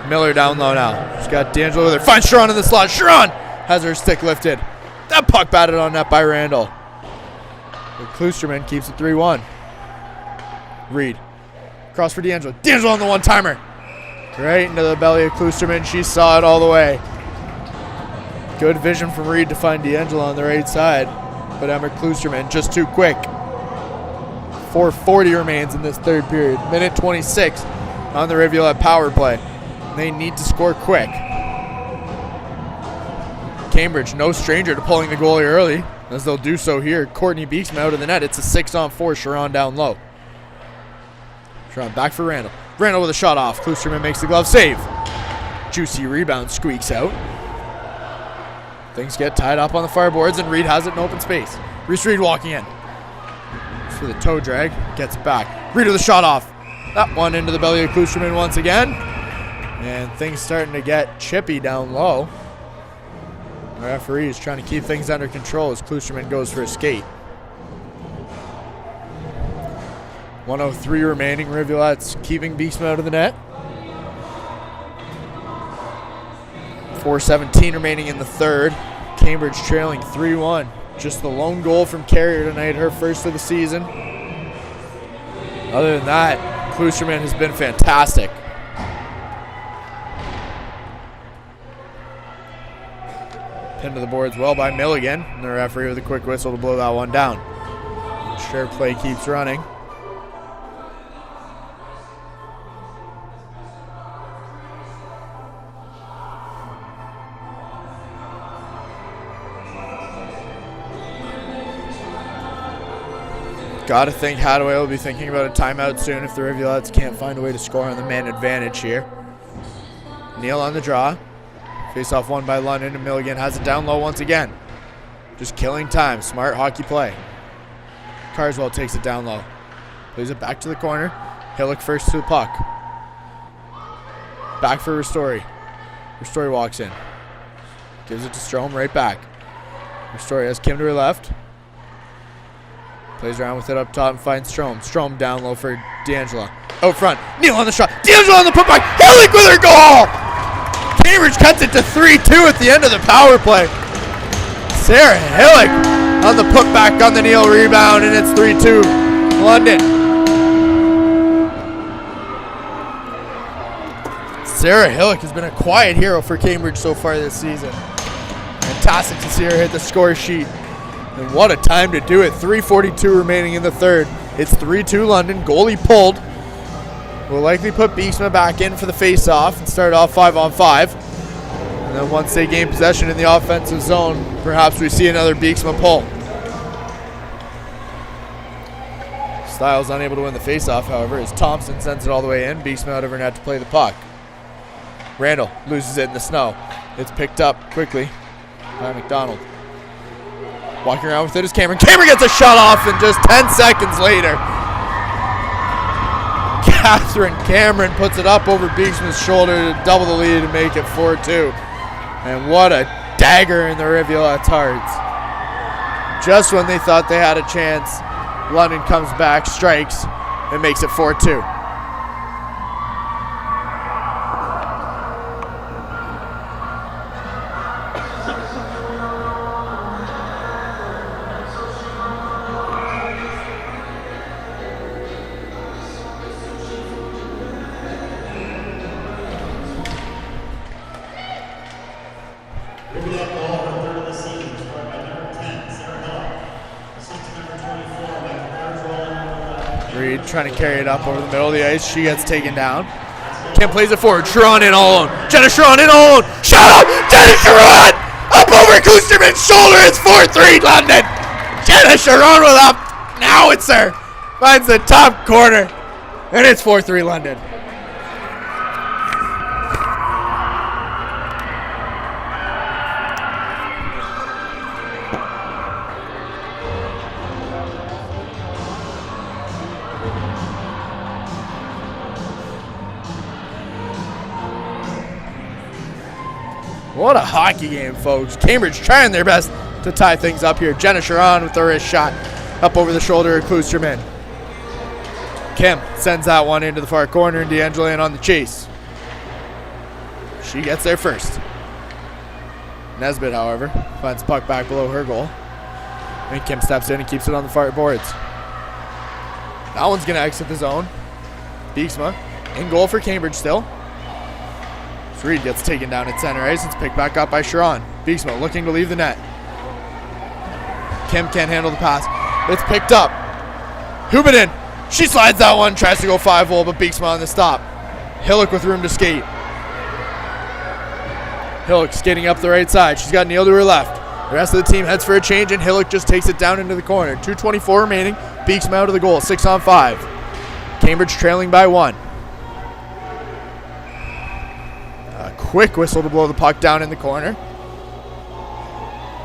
Miller down low now. She's got D'Angelo with her. Finds Sharon in the slot. Sharon has her stick lifted. That puck batted on net by Randall. But Kloosterman keeps it 3-1. Reed. Cross for D'Angelo. D'Angelo on the one-timer. Right into the belly of Kloosterman. She saw it all the way. Good vision from Reed to find D'Angelo on the right side. But Emma Kloosterman just too quick. 4:40 remains in this 3rd period. Minute 26 on the Rivulette power play. They need to score quick. Cambridge, no stranger to pulling the goalie early, as they'll do so here. Courtney Beeksman out of the net. It's a 6-on-4. Sharon down low. Sharon back for Randall. Randall with a shot off. Kloosterman makes the glove save. Juicy rebound squeaks out. Things get tied up on the far boards, and Reed has it in open space. Reese Reed walking in. For the toe drag. Gets back. Reed with a shot off. That one into the belly of Kloosterman once again. And things starting to get chippy down low. The referee is trying to keep things under control as Kloosterman goes for a skate. 1:03 remaining. Rivulettes keeping Beeksman out of the net. 4:17 remaining in the 3rd. Cambridge trailing 3-1. Just the lone goal from Carrier tonight, her first of the season. Other than that, Kloosterman has been fantastic. Pinned to the boards well by Milligan. And the referee with a quick whistle to blow that one down. Sure play keeps running. Gotta think Hadaway will be thinking about a timeout soon if the Rivulettes can't find a way to score on the man advantage here. Neal on the draw. Face-off won by London, and Milligan has it down low once again. Just killing time. Smart hockey play. Carswell takes it down low. Plays it back to the corner. Hillock first to the puck. Back for Ristori. Ristori walks in. Gives it to Strome right back. Ristori has Kim to her left. Plays around with it up top and finds Strome. Strome down low for D'Angelo. Out front. Neal on the shot. D'Angelo on the putback. Hillock with her goal! Cambridge cuts it to 3-2 at the end of the power play. Sarah Hillock on the putback on the Neal rebound, and it's 3-2 London. Sarah Hillock has been a quiet hero for Cambridge so far this season. Fantastic to see her hit the score sheet. And what a time to do it. 3:42 remaining in the 3rd. It's 3-2 London. Goalie pulled. We'll likely put Beeksma back in for the face-off and start off 5-on-5. And then once they gain possession in the offensive zone, perhaps we see another Beeksma pull. Styles unable to win the face-off, however, as Thompson sends it all the way in. Beeksma out of her net to play the puck. Randall loses it in the snow. It's picked up quickly by McDonald. Walking around with it is Cameron. Cameron gets a shot off, and just 10 seconds later, Catherine Cameron puts it up over Beeksman's shoulder to double the lead and make it 4-2. And what a dagger in the Rivulette's hearts. Just when they thought they had a chance, London comes back, strikes, and makes it 4-2. Reed trying to carry it up over the middle of the ice. She gets taken down. Kim plays it forward. Sharon in all alone. Jenna Sharon in all alone. Shot up! Jenna Sharon! Up over Kloosterman's shoulder. It's 4-3 London. Jenna Sharon with up. Now it's her. Finds the top corner. And it's 4-3 London. What a hockey game, folks. Cambridge trying their best to tie things up here. Jenna Sharon with the wrist shot up over the shoulder of Kloosterman. Kim sends that one into the far corner, and D'Angelo in on the chase. She gets there first. Nesbitt, however, finds puck back below her goal. And Kim steps in and keeps it on the far boards. That one's going to exit the zone. Beeksma in goal for Cambridge still. Reed gets taken down at center ice. It's picked back up by Sharon. Beeksma looking to leave the net. Kim can't handle the pass. It's picked up. Hubinin. She slides that one. Tries to go 5-hole, but Beeksma on the stop. Hillock with room to skate. Hillock skating up the right side. She's got Neal to her left. The rest of the team heads for a change, and Hillock just takes it down into the corner. 2:24 remaining. Beeksma out of the goal. 6-on-5. Cambridge trailing by 1. Quick whistle to blow the puck down in the corner.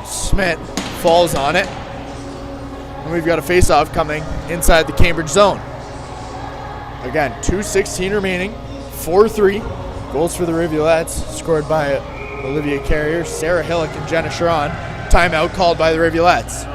Smith falls on it. And we've got a face-off coming inside the Cambridge zone. Again, 2:16 remaining. 4-3. Goals for the Rivulettes scored by Olivia Carrier, Sarah Hillock, and Jenna Sharon. Timeout called by the Rivulettes.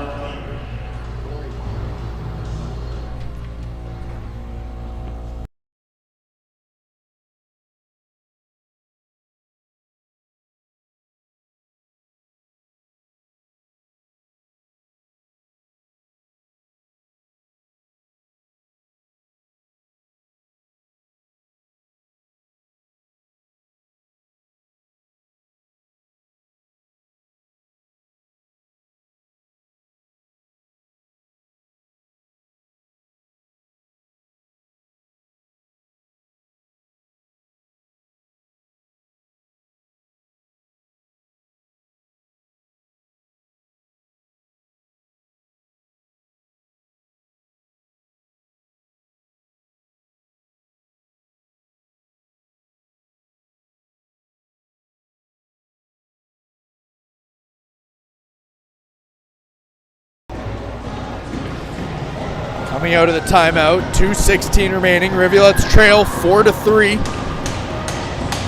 Coming out of the timeout, 2:16 remaining. Rivulettes trail 4-3.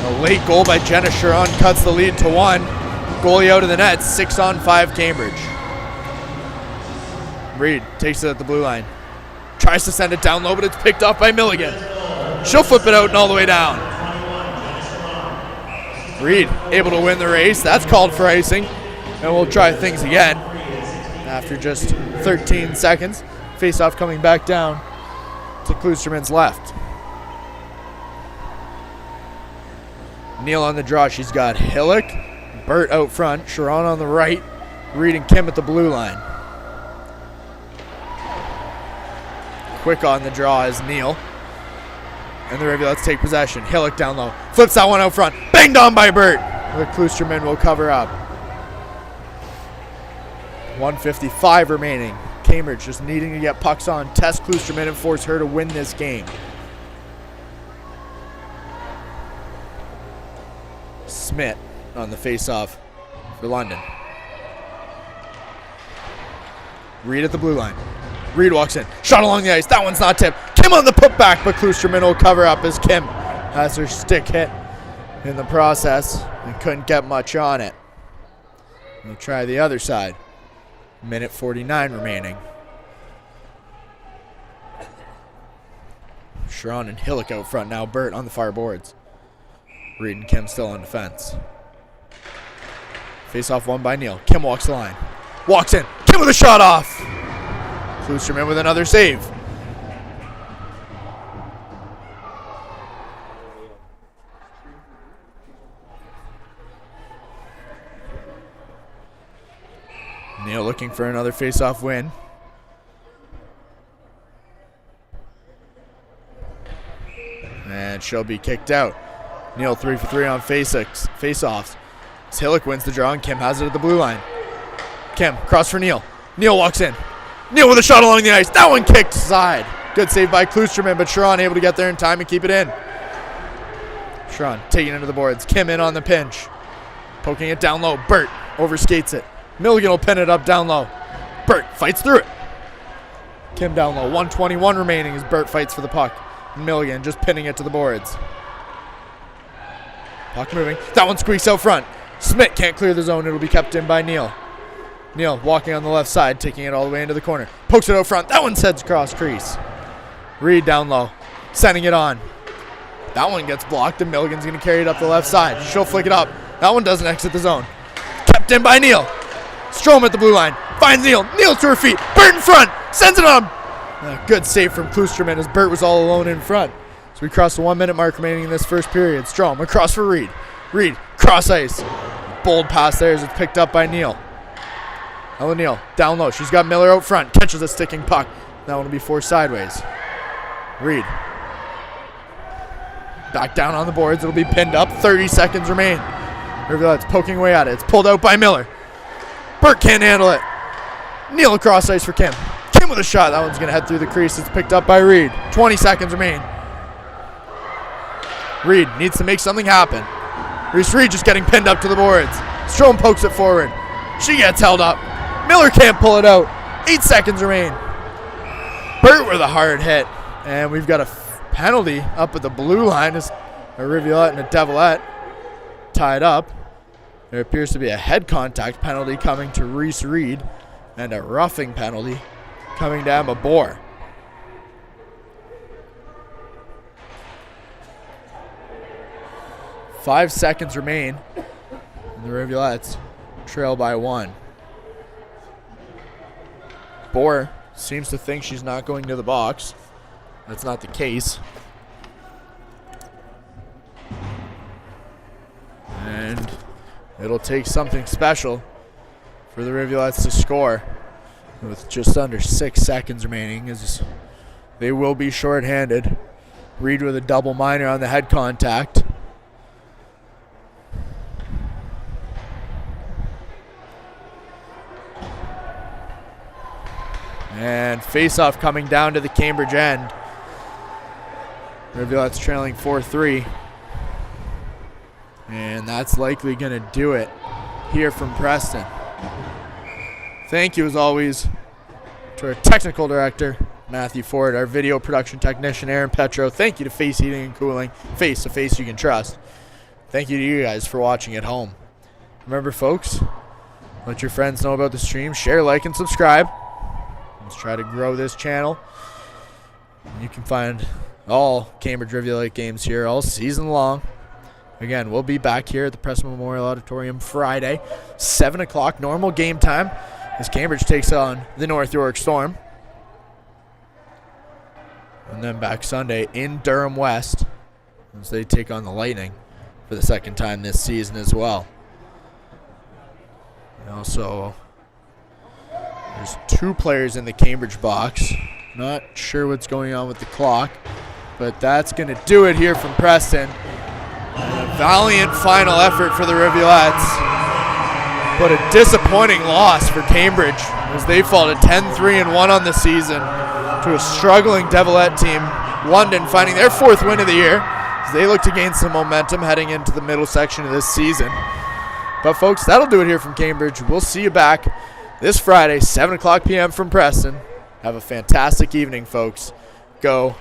A late goal by Jenna Sharon cuts the lead to 1. Goalie out of the net, 6-on-5 Cambridge. Reed takes it at the blue line. Tries to send it down low, but it's picked off by Milligan. She'll flip it out and all the way down. Reed able to win the race. That's called for icing. And we'll try things again after just 13 seconds. Face-off coming back down to Kloosterman's left. Neal on the draw. She's got Hillock, Burt out front, Sharon on the right, Reed and Kim at the blue line. Quick on the draw is Neal. And the Rivulettes take possession. Hillock down low. Flips that one out front. Banged on by Burt. The Kloosterman will cover up. 1:55 remaining. Cambridge just needing to get pucks on, test Kloosterman, and force her to win this game. Smith on the face-off for London. Reed at the blue line. Reed walks in. Shot along the ice. That one's not tipped. Kim on the putback, but Kloosterman will cover up as Kim has her stick hit in the process and couldn't get much on it. We'll try the other side. Minute 49 remaining. Sharon and Hillock out front now. Burt on the far boards. Reed and Kim still on defense. Face off won by Neal. Kim walks the line. Walks in. Kim with a shot off. Kloosterman with another save. Neal looking for another face-off win. And she'll be kicked out. Neal 3 for 3 on face-offs. Tillich wins the draw, and Kim has it at the blue line. Kim, cross for Neal. Neal walks in. Neal with a shot along the ice. That one kicked aside. Good save by Kloosterman, but Sharon able to get there in time and keep it in. Sharon taking it to the boards. Kim in on the pinch. Poking it down low. Burt overskates it. Milligan will pin it up down low. Burt fights through it. Kim down low. 1:21 remaining as Burt fights for the puck. Milligan just pinning it to the boards. Puck moving. That one squeaks out front. Smith can't clear the zone. It'll be kept in by Neal. Neal walking on the left side, taking it all the way into the corner. Pokes it out front. That one heads across crease. Reed down low. Sending it on. That one gets blocked, and Milligan's going to carry it up the left side. She'll flick it up. That one doesn't exit the zone. Kept in by Neal. Strome at the blue line. Finds Neal. Neal to her feet. Burt in front. Sends it on. A good save from Kloosterman as Burt was all alone in front. So we cross the 1 minute mark remaining in this first period. Strome across for Reed. Reed cross ice. Bold pass there as it's picked up by Neal. Ella Neal down low. She's got Miller out front. Catches a sticking puck. That one will be forced sideways. Reed. Back down on the boards. It'll be pinned up. 30 seconds remain. Rivulettes poking away at it. It's pulled out by Miller. Burt can't handle it. Neal across ice for Kim. Kim with a shot. That one's going to head through the crease. It's picked up by Reed. 20 seconds remain. Reed needs to make something happen. Reese Reed just getting pinned up to the boards. Strome pokes it forward. She gets held up. Miller can't pull it out. 8 seconds remain. Burt with a hard hit. And we've got a penalty up at the blue line as a Rivulette and a Devilette tied up. There appears to be a head contact penalty coming to Reese Reed and a roughing penalty coming to Emma Bohr. Five seconds remain. And the Rivulettes trail by 1. Bohr seems to think she's not going to the box. That's not the case. And it'll take something special for the Rivulettes to score with just under 6 seconds remaining, as they will be shorthanded. Reed with a double minor on the head contact. And face-off coming down to the Cambridge end. Rivulettes trailing 4-3. And that's likely going to do it here from Preston. Thank you, as always, to our technical director, Matthew Ford, our video production technician, Aaron Petro. Thank you to Face Heating and Cooling, face to face you can trust. Thank you to you guys for watching at home. Remember, folks, let your friends know about the stream. Share, like, and subscribe. Let's try to grow this channel. You can find all Cambridge Rivulet games here all season long. Again, we'll be back here at the Preston Memorial Auditorium Friday, 7 o'clock, normal game time, as Cambridge takes on the North York Storm. And then back Sunday in Durham West as they take on the Lightning for the second time this season as well. And also, there's 2 players in the Cambridge box. Not sure what's going on with the clock, but that's going to do it here from Preston. And a valiant final effort for the Rivulettes, but a disappointing loss for Cambridge as they fall to 10-3-1 on the season to a struggling Devilette team. London finding their 4th win of the year as they look to gain some momentum heading into the middle section of this season. But folks, that'll do it here from Cambridge. We'll see you back this Friday, 7 o'clock p.m. from Preston. Have a fantastic evening, folks. Go